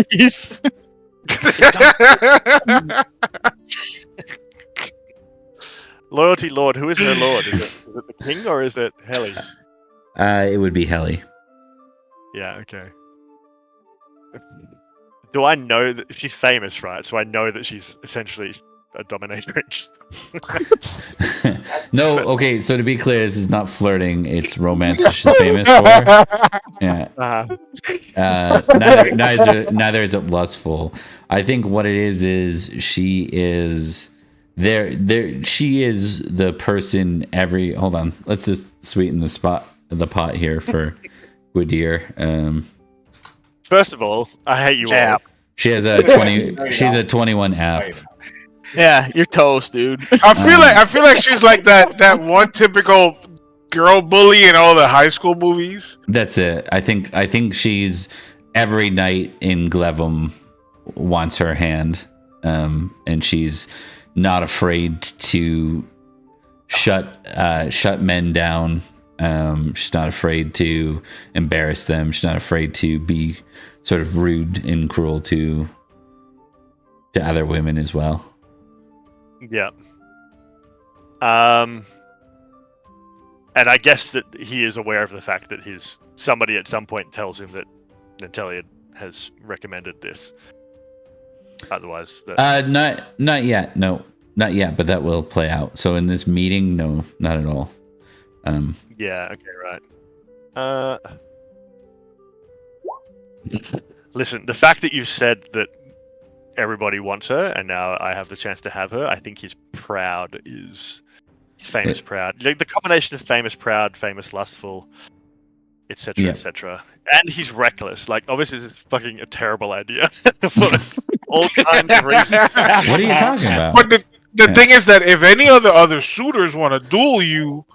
Loyalty Lord. Who is her lord? Is it the king or is it Heli? It would be Heli. Yeah. Okay. Do I know that she's famous, right? So I know that she's essentially a dominatrix. No, okay, so to be clear, this is not flirting, it's romance that she's famous for. Yeah. Neither is it lustful. I think what it is she is she is the person hold on, let's just sweeten the pot here for Gwydir. First of all, I hate you all. She has a 21 app. Yeah, you're toast, dude. I feel like she's like that one typical girl bully in all the high school movies. That's it. I think she's every night in Glevum wants her hand, and she's not afraid to shut men down. She's not afraid to embarrass them. She's not afraid to be sort of rude and cruel to other women as well. Yeah. And I guess that he is aware of the fact that somebody at some point tells him that Nanteleod has recommended this. Otherwise, not yet. No, not yet. But that will play out. So in this meeting, no, not at all. Yeah. Okay. Right. Listen, the fact that you've said that everybody wants her, and now I have the chance to have her, I think he's proud. He's famous, proud. Like the combination of famous, proud, famous, lustful, etc., etc. And he's reckless. Like, obviously, this is fucking a terrible idea for all kinds of reasons. What are you talking about? But the thing is that if any other suitors want to duel you,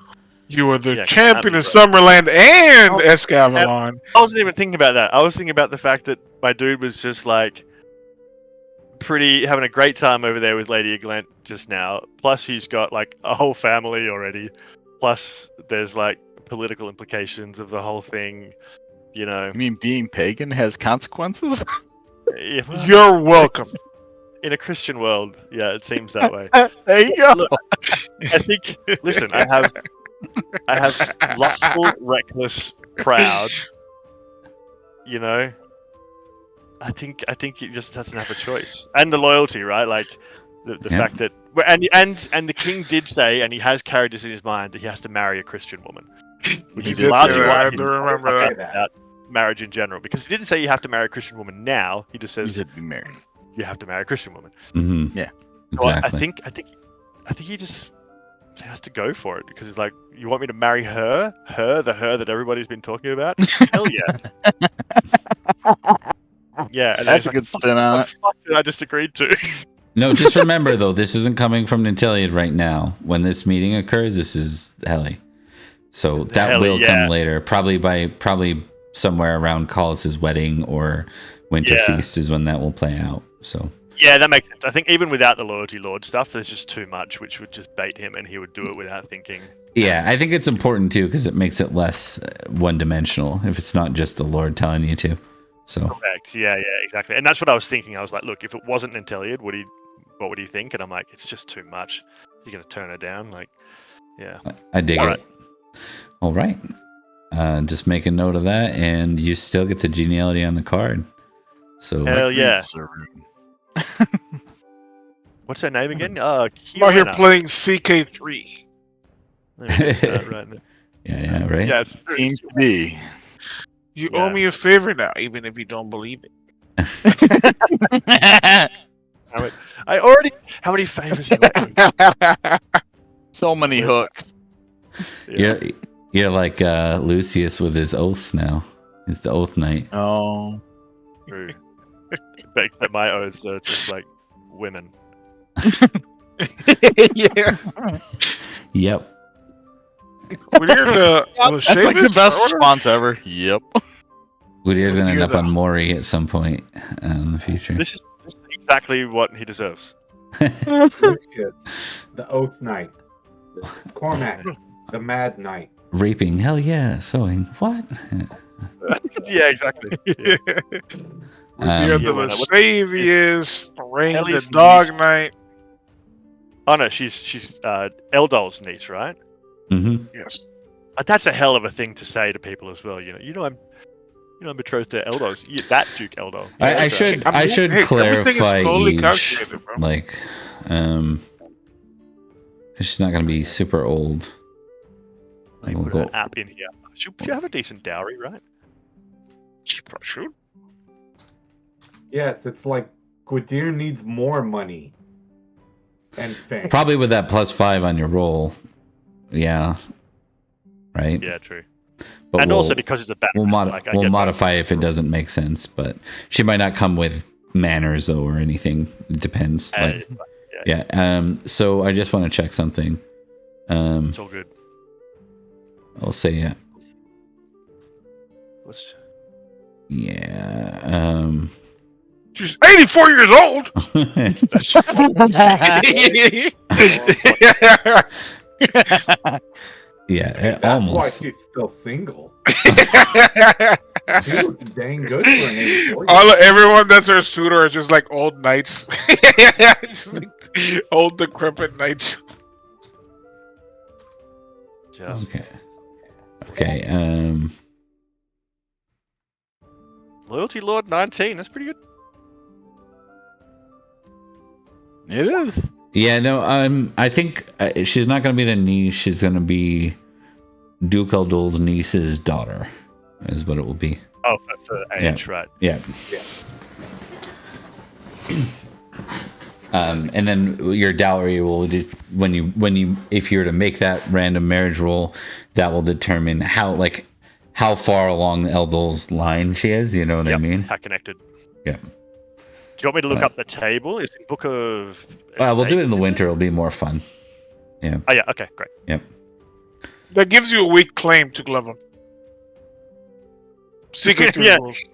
you are the champion of Summerland and Escavalon. I wasn't even thinking about that. I was thinking about the fact that my dude was just like having a great time over there with Lady Eglent just now. Plus, he's got like a whole family already. Plus, there's like political implications of the whole thing. You know, You mean being pagan has consequences? Yeah, well, You're welcome. in a Christian world, yeah, it seems that way. There you go. Look, I think. Listen, I have lustful, reckless, proud. You know, I think he just doesn't have a choice, and the loyalty, right? Like the fact that, and the king did say, and he has carried this in his mind, that he has to marry a Christian woman, which He is did largely say that. why I do remember that. about marriage in general, because he didn't say you have to marry a Christian woman now. He just You says said be married. you have to marry a Christian woman. Mm-hmm. Yeah. So Exactly. I think he just has to go for it, because he's like, you want me to marry her that everybody's been talking about? Hell yeah. Yeah, and That's he's a good spin on what it. the fuck did I just agreed to? No, just remember though, this isn't coming from Nanteleod right now. When this meeting occurs, this is Heli. So that Heli, will yeah. come later, probably somewhere around Collis's wedding or Winter Yeah. Feast is when that will play out. So Yeah, that makes sense. I think even without the Loyalty Lord stuff, there's just too much, which would just bait him, and he would do it without thinking. yeah, I think it's important too because it makes it less one-dimensional if it's not just the Lord telling you to. So Correct. Yeah, exactly. And that's what I was thinking. I was like, look, if it wasn't Nanteleod, what would he think? And I'm like, it's just too much. He's gonna turn her down. Like, yeah. I dig All it. All right. Just make a note of that, and you still get the geniality on the card. So Hell yeah. Serene. What's her name again? I'm out here Kiana. playing CK3. Let me just start right now. yeah, right. Yeah, it's true. Seems to be. You Yeah. owe me a favor now, even if you don't believe it. I already. How many favors? You owe me? So many hooks. Yeah. You're like Lucius with his oaths now. He's the oath knight. Oh. True. But except my oaths are just like women. Yeah. Yep. When you're the That's like the Lashavis best or whatever? response ever. Yep. Udyr's gonna end Udyr up the- on Maury at some point in the future. This is exactly what he deserves. Lucius, the Oath Knight. Cormac, the Mad Knight. Raping, hell yeah. Sewing, what? Yeah, exactly. Yeah. Udyr the what- Lashavius, Rain the Ellie's Dog niece. Knight. Oh no, she's Eldol's niece, right? Mm-hmm. Yes. That's a hell of a thing to say to people as well. I'm betrothed to Eldol's. Yeah, that Duke Eldol. I Yeah, should I mean, should hey, everything is clarify totally age, calculated, bro. like, 'cause she's not gonna be super old. They We'll put go- an app in here. She'll have a decent dowry, right? Shoot. Yes, it's like Gwydir needs more money and fame. Probably with that +5 on your roll. Yeah. Right? Yeah, true. But And also because it's a bad. we'll, I we'll get modify if it doesn't make sense, but she might not come with manners though or anything. It depends. that. Like, yeah. So I just want to check something. It's all good. I'll say yeah. What's... Yeah. She's 84 years old. Yeah, That's why almost. she's still single. She looks dang good for an 84. Everyone that's her suitor is just like old knights. Just like old decrepit knights. Just Okay. Okay. Loyalty Lord 19. That's pretty good. It is. Yeah. No. I think she's not gonna be the niece. She's gonna be Duke Eldol's niece's daughter, is what it will be. Oh, for age, right? Yeah. And then your dowry will when you if you were to make that random marriage roll, that will determine how far along Eldol's line she is. You know what I mean? How connected? Yeah. Do you want me to look up the table? Is it Book of? We'll do it in the Estate, is winter. It'll be more fun. Yeah. Oh yeah. Okay. Great. Yep. That gives you a weak claim to Glevum. Secret three Yeah. rules.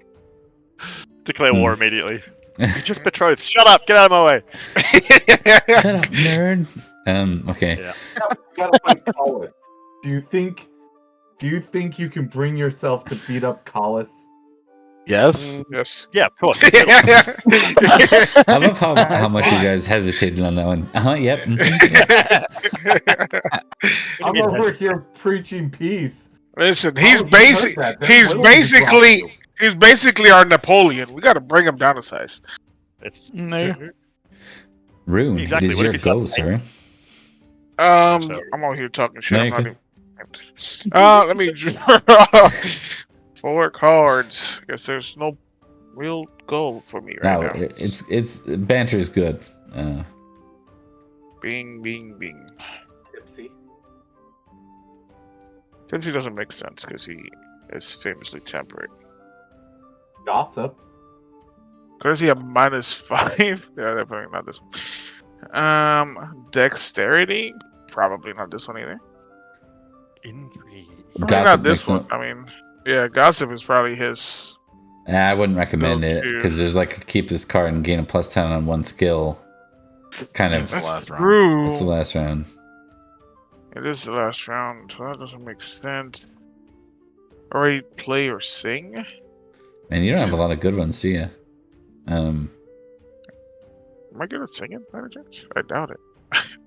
Declare war immediately. You just betrothed. Shut up. Get out of my way. Shut up, nerd. Okay. Yeah. You gotta fight Collis. Do you think you can bring yourself to beat up Collis? Yes. Yes. Yeah. Of course. I love how much you guys hesitated on that one. Yep. Mhm. I'm over here preaching peace. Listen, How have you heard that? Then he's Will will drop you. basically our Napoleon. We got to bring him down a size. It's No. Rune, Exactly, it is what your if he's like- go, sir. I'm out here talking shit. I'm not even... let me draw 4 cards. Guess there's no real goal for me right No, now. it's banter is good. Bing, bing, bing. Tipsy. Tipsy doesn't make sense because he is famously temperate. Gossip. Courtesy of -5. Yeah, definitely not this one. Dexterity. Probably not this one either. intrigue. Probably Gossip not this makes one. I mean, yeah, gossip is probably his. I wouldn't recommend it Go-to. because there's like keep this card and gain a +10 on one skill. Kind of. It's the last round. True. It's the last round. It is the last round, so that doesn't make sense. Already play or sing? And you don't have a lot of good ones, do you? Am I good at singing, by any chance? I doubt it.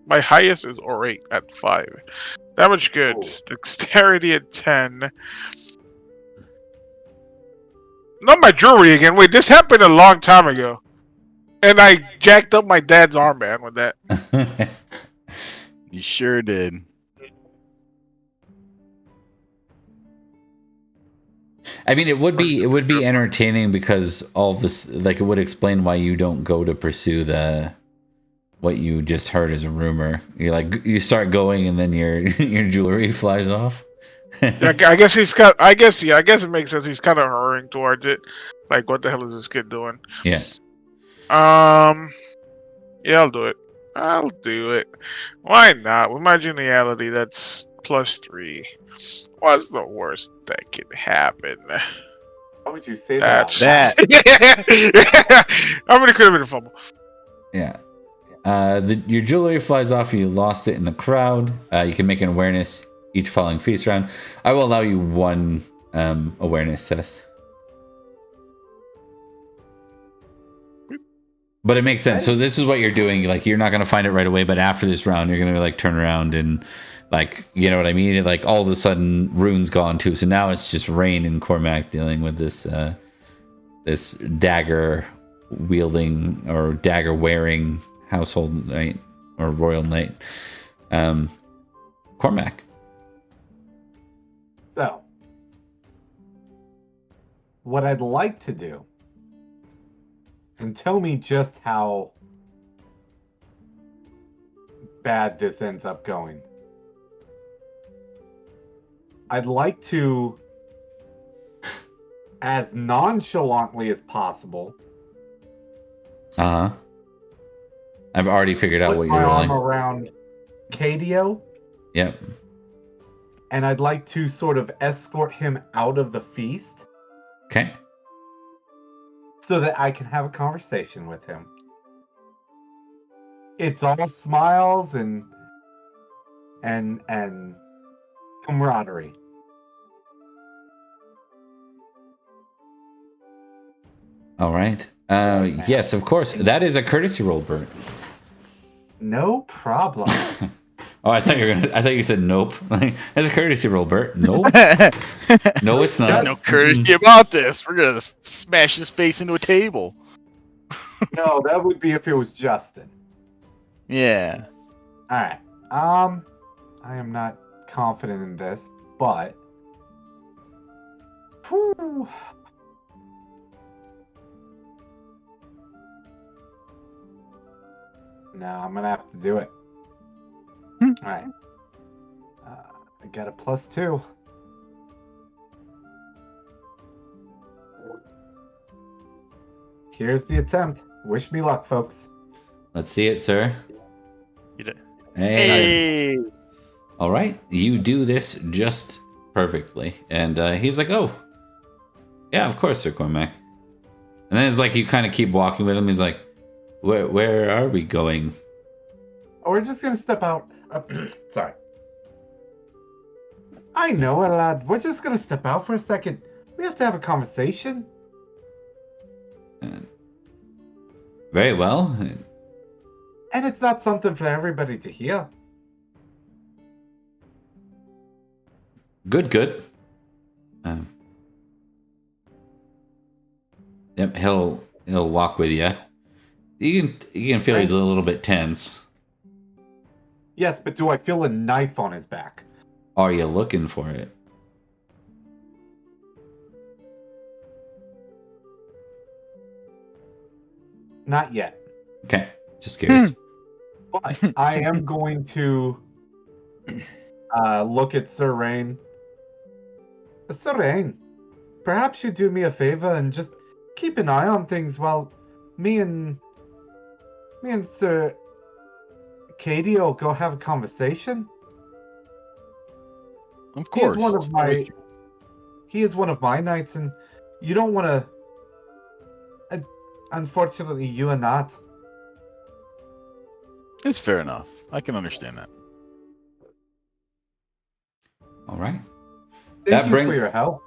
My highest is orate at 5. That much good. Oh. Dexterity at 10. Not my jewelry again. Wait, this happened a long time ago. And I jacked up my dad's armband with that. You sure did. I mean, it would be entertaining because all of this, like, it would explain why you don't go to pursue what you just heard as a rumor. You start going and then your jewelry flies off. Yeah, I guess it makes sense. He's kind of hurrying towards it. Like, what the hell is this kid doing? Yeah. Yeah, I'll do it. I'll do it. Why not? With my geniality, that's +3. What's the worst that can happen? Why would you say that? That's That. I mean, it could have been a fumble. Yeah. Your jewelry flies off. You lost it in the crowd. You can make an awareness each following feast round. I will allow you one awareness test. But it makes sense. So this is what you're doing. Like, you're not going to find it right away, but after this round, you're going to like turn around and like, you know what I mean? Like all of a sudden Rune's gone too. So now it's just Rain and Cormac dealing with this, this dagger wielding or dagger wearing household knight or royal knight. Cormac. So, what I'd like to do, and tell me just how bad this ends up going. I'd like to, as nonchalantly as possible, I've already figured out put what my you're arm rolling. around Cadio, Yep. and I'd like to sort of escort him out of the feast Okay. so that I can have a conversation with him. It's all smiles and camaraderie. All right. Yes, of course. That is a courtesy roll, Bert. No problem. Oh, I thought you said nope. Like, that's a courtesy roll, Bert. Nope. No, it's not. No courtesy about this. We're gonna smash his face into a table. No, that would be if it was Justin. Yeah. All right. I am not confident in this, but whew. No, I'm gonna have to do it. All right. I got a +2. Here's the attempt. Wish me luck, folks. Let's see it, sir. You did. Hey. Hey. All right. You do this just perfectly. And he's like, oh, yeah, of course, Sir Cormac. And then it's like you kind of keep walking with him. He's like, where are we going? Oh, we're just gonna step out. Sorry. I know, lad. We're just gonna step out for a second. We have to have a conversation. Very well. And it's not something for everybody to hear. Good. Yep, he'll walk with you. You can feel he's a little bit tense. Yes, but do I feel a knife on his back? Are you looking for it? Not yet. Okay, just curious. But I am going to look at Sir Rain. Sir Rain, perhaps you do me a favor and just keep an eye on things while me and Sir Katie will go have a conversation. Of course. He is one of my knights, and you don't want to. Unfortunately, you are not. It's fair enough. I can understand that. All right. Thank you for your help.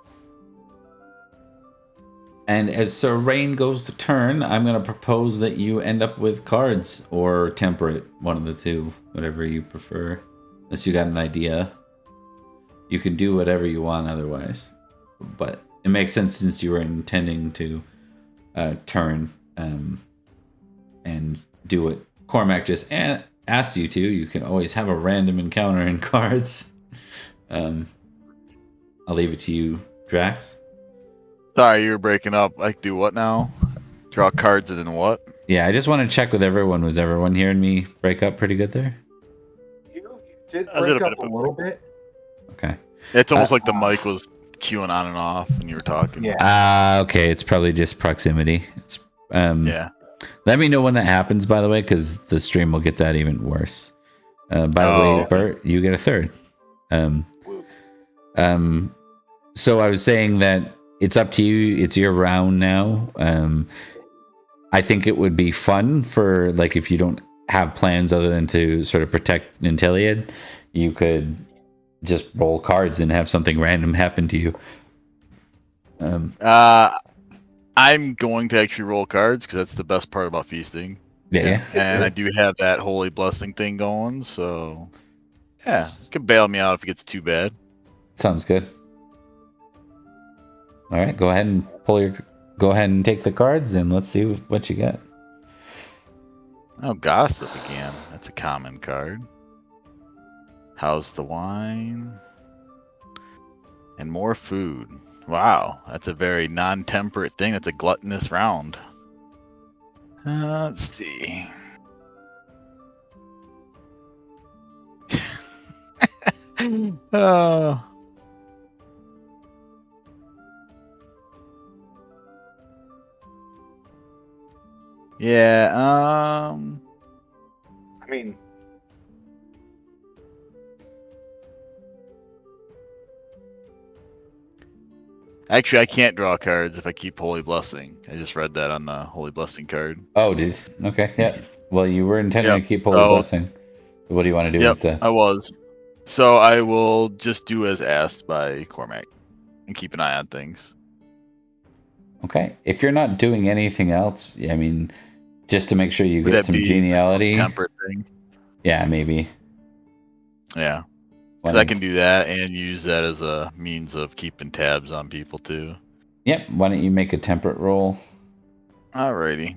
And as Sir Rain goes to turn, I'm going to propose that you end up with cards or temperate, one of the two, whatever you prefer. Unless you got an idea. You can do whatever you want otherwise. But it makes sense since you were intending to turn and do what Cormac just asked you to. You can always have a random encounter in cards. I'll leave it to you, Drax. Sorry, you were breaking up. Like, do what now? Draw cards and then what? Yeah, I just want to check with everyone. Was everyone hearing me break up pretty good there? You did A break little up bit a of little bit. Okay. It's almost like the mic was queuing on and off when you were talking. Yeah. Okay, it's probably just proximity. It's Yeah. Let me know when that happens, by the way, because the stream will get that even worse. By the way, okay. Bert, you get a third. Woot. So I was saying that it's up to you. It's your round now. I think it would be fun for, like, if you don't have plans other than to sort of protect Nanteleod, you could just roll cards and have something random happen to you. I'm going to actually roll cards because that's the best part about feasting. Yeah. And I do have that holy blessing thing going, so yeah, it could bail me out if it gets too bad. Sounds good. All right, go ahead and take the cards and let's see what you get. Oh, gossip again. That's a common card. How's the wine? And more food. Wow, that's a very non-temperate thing. That's a gluttonous round. Let's see. Oh. Yeah, I mean, actually I can't draw cards if I keep Holy Blessing. I just read that on the Holy Blessing card. Oh, dude. Okay, yeah. Well, you were intending Yep, to keep Holy so- Blessing. What do you want to do Yep, instead? I was. So I will just do as asked by Cormac and keep an eye on things. Okay. If you're not doing anything else, I mean, just to make sure you Would get that some be geniality. Temperate thing. Yeah, maybe. Yeah. Why Because I don't- can do that and use that as a means of keeping tabs on people too. Yep. Why don't you make a temperate roll? Alrighty.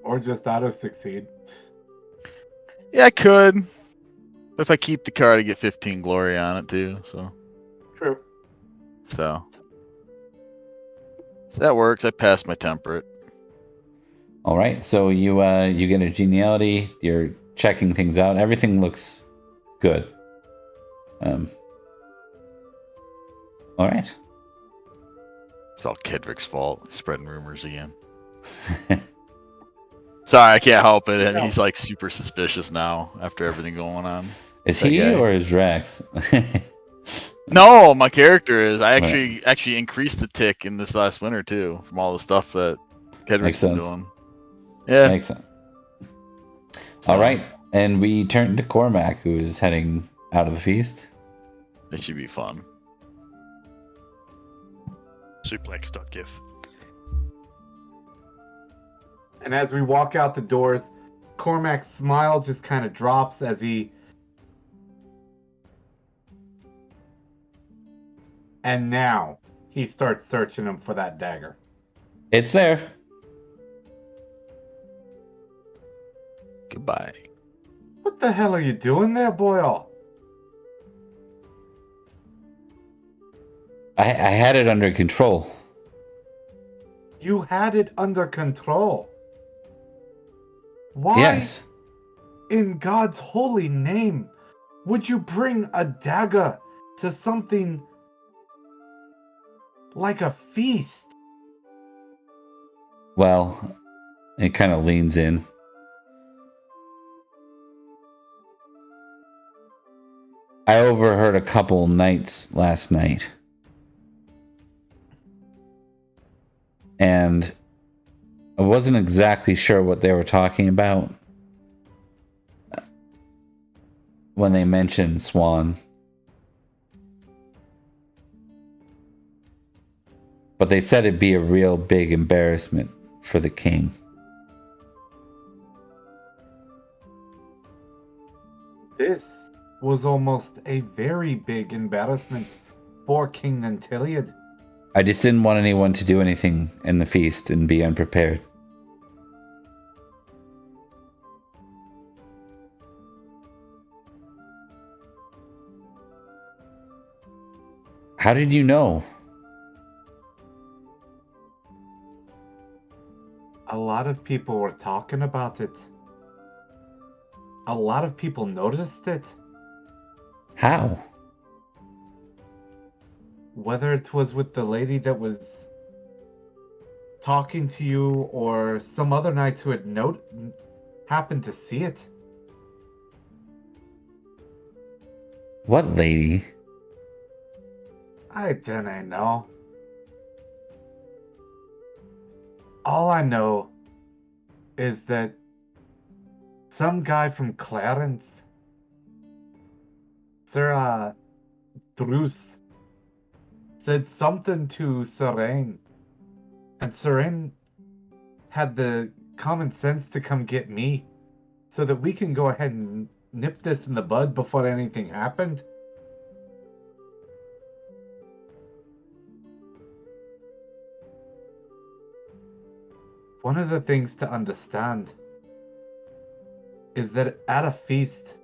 or just auto succeed. Yeah, I could. But if I keep the card, I get 15 glory on it too. So True. that works. I passed my temperate. All right. So you get a geniality. You're checking things out. Everything looks good. All right. It's all Kedrick's fault. He's spreading rumors again. Sorry, I can't help it. And he's like super suspicious now after everything going on. Is That he guy. or is Drax? No, my character is. I actually increased the tick in this last winter too from all the stuff that Kedrick's Makes been sense. doing. Yeah. Makes sense. All right. And we turn to Cormac, who is heading out of the feast. It should be fun. Suplex.gif. And as we walk out the doors, Cormac's smile just kind of drops as he. And now he starts searching him for that dagger. It's there. Goodbye. What the hell are you doing there, Boyle? I had it under control. You had it under control. Why, Yes. in God's holy name, would you bring a dagger to something like a feast? Well, it kind of leans in. I overheard a couple nights last night. And I wasn't exactly sure what they were talking about when they mentioned Swan. But they said it'd be a real big embarrassment for the king. This was almost a very big embarrassment for King Nanteleod. I just didn't want anyone to do anything in the feast and be unprepared. How did you know? A lot of people were talking about it. A lot of people noticed it. How? Whether it was with the lady that was talking to you or some other knights who had happened to see it. What lady? I don't know. All I know is that some guy from Clarence, Sir Druce, said something to Serene, and Serene had the common sense to come get me so that we can go ahead and nip this in the bud before anything happened. One of the things to understand is that at a feast,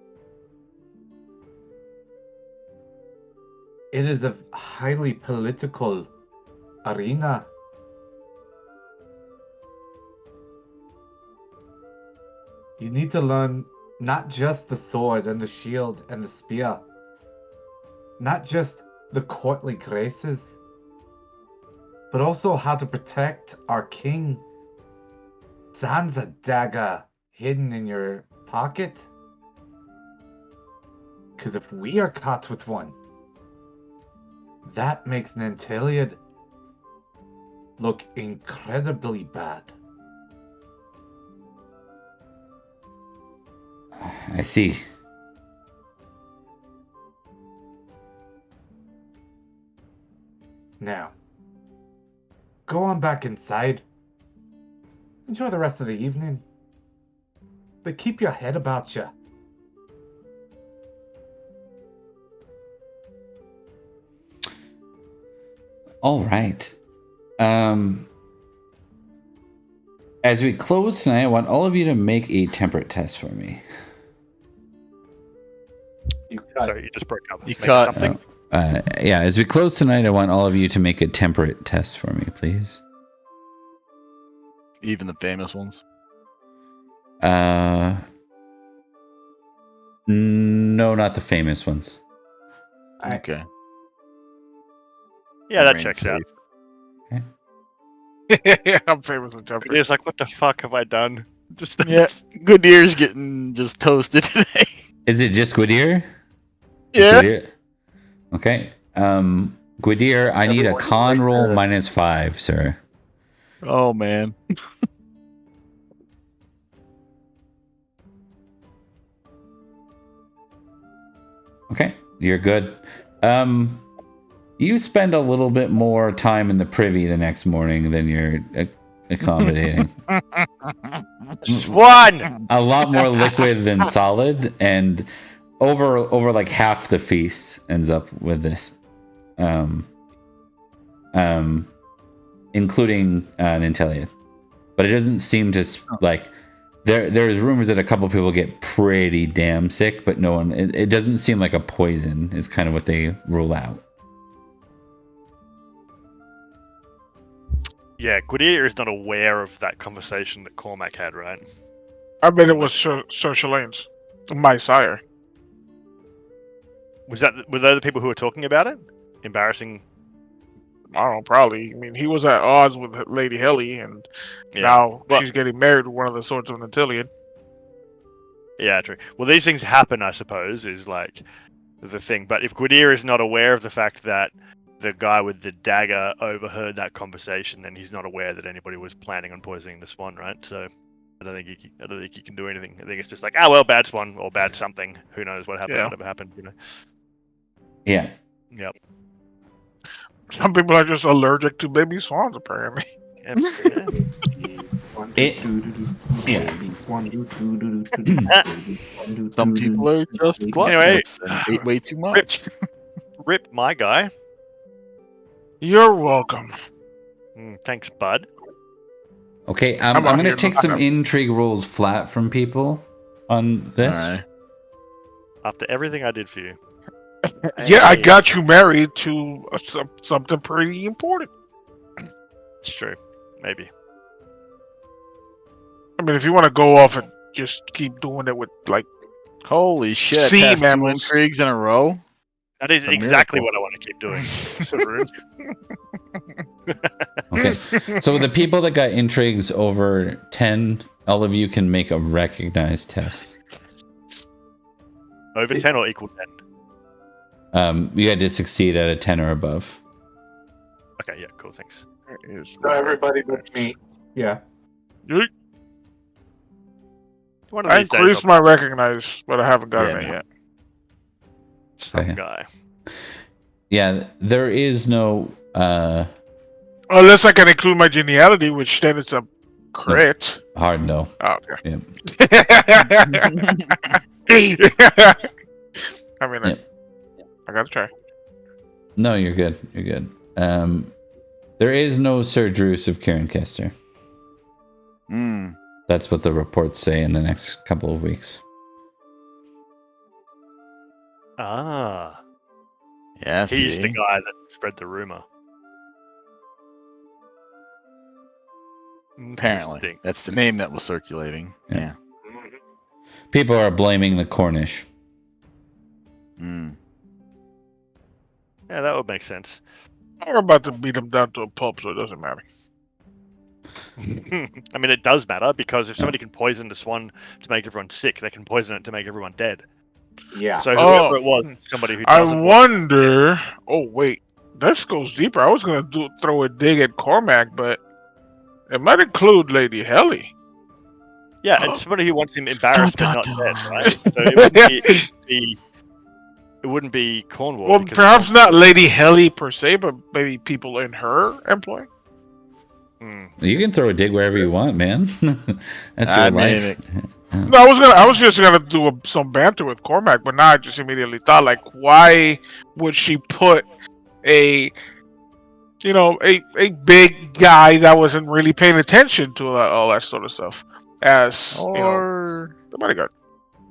it is a highly political arena. You need to learn not just the sword and the shield and the spear, not just the courtly graces, but also how to protect our king. Sans a dagger hidden in your pocket. Because if we are caught with one, that makes Nanteleod look incredibly bad. I see. Now, go on back inside. Enjoy the rest of the evening. But keep your head about you. All right. As we close tonight, I want all of you to make a temperate test for me. Sorry, you just broke up. You Make cut. something. Yeah, as we close tonight, I want all of you to make a temperate test for me, please. Even the famous ones. No, not the famous ones. Okay. Yeah, that Remain checks out. Yeah, I'm famous in temperate. It's like, what the fuck have I done? Just Yeah, Goodyear's getting just toasted today. Is it just Gwydir? Yeah. Gwydir? Okay. Gwydir, I need a Everyone con rate roll the- -5, sir. Oh man. Okay, you're good. You spend a little bit more time in the privy the next morning than you're accommodating. Swan! A lot more liquid than solid, and over like half the feast ends up with this, including Nanteleod. But it doesn't seem to like. There's rumors that a couple people get pretty damn sick, but no one. It doesn't seem like a poison. Is kind of what they rule out. Yeah, Gwydir is not aware of that conversation that Cormac had, right? I bet it was Sir Chalane's, my sire. Were they the people who were talking about it? Embarrassing. I don't know, probably. I mean, he was at odds with Lady Helly, and Yeah. now Well- she's getting married to one of the swords of Nanteleod. Yeah, true. Well, these things happen, I suppose, is like the thing. But if Gwydir is not aware of the fact that the guy with the dagger overheard that conversation, then he's not aware that anybody was planning on poisoning the swan, right? So I don't think he can do anything. I think it's just like, well, bad swan or bad something. Who knows what happened? Yeah. Whatever happened, you know. Yeah. Yep. Some people are just allergic to baby swans, apparently. Yeah. Some people are just Anyway, gluttonous and ate way too much. Rip, my guy. You're welcome. Thanks, bud. Okay, I'm I'm out gonna here take looking some up. intrigue rolls flat from people on this. Alright. After everything I did for you. Yeah, I Hey. got you married to something pretty important. It's true. Maybe. I mean, if you want to go off and just keep doing it with, like, Holy shit! Sea That's 2 mammals. intrigues in a row. That is It's a exactly miracle. what I want to keep doing. Saroon. Okay. So the people that got intrigues over 10, all of you can make a recognize test. Over 10 or equal 10? You had to succeed at a 10 or above. Okay, yeah, cool, thanks. So everybody but me. Yeah. Yeet. One of I these days increased I'll my recognize, but I haven't gotten Yeah, it no. yet. some Okay. guy. Yeah, there is no Unless I can include my geniality, which then it's a crit. hard no. Oh, okay. Yeah. I mean, Yep. I gotta try. No, you're good. You're good. There is no Sir Druce of Cirencester. Mm. That's what the reports say in the next couple of weeks. Ah, Yeah, he's the see? guy that spread the rumor. Apparently. Interesting. That's the name that was circulating. Yeah. Yeah. People are blaming the Cornish. Mm. Yeah, that would make sense. We're about to beat them down to a pulp, so it doesn't matter. I mean, it does matter because if somebody can poison the swan to make everyone sick, they can poison it to make everyone dead. Yeah. So whoever Oh. it was, somebody who I doesn't wonder. Oh wait, this goes deeper. I was gonna throw a dig at Cormac, but it might include Lady Helly. Yeah, and somebody who wants him embarrassed but Dun, not dun, dead, dun. right? So it wouldn't be Cornwall. Well, because perhaps not Lady Helly per se, but maybe people in her employ. Hmm. You can throw a dig wherever you want, man. That's your I mean, life. No, I was just gonna do some banter with Cormac, but now I just immediately thought, like, why would she put a big guy that wasn't really paying attention to all that sort of stuff as Or the bodyguard?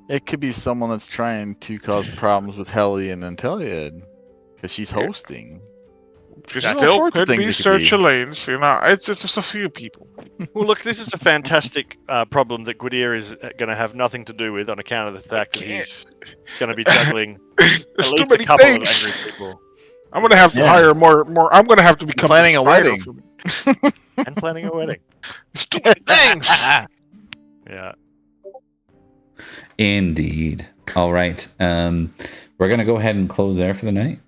it could be someone that's trying to cause problems with Helly and Nanteleod because she's Yeah. hosting. She There's all still sorts of could things be it could Sir be. Chalane's, it's just a few people. Well, look, this is a fantastic problem that Gwydir is going to have nothing to do with on account of the fact that he's going to be juggling There's at too least a many couple of things. angry people I'm gonna have to Yeah. hire more. I'm gonna have to become Planning the a spider wedding. for me. and planning a wedding. There's too many things. Yeah. Indeed. All right. We're gonna go ahead and close there for the night.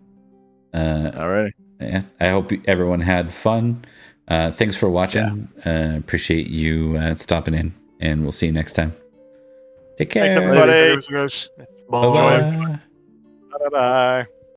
Alrighty. Yeah. I hope everyone had fun. Thanks for watching. Appreciate you stopping in, and we'll see you next time. Take care. Thanks, everybody. Guys. Bye-bye. Bye-bye.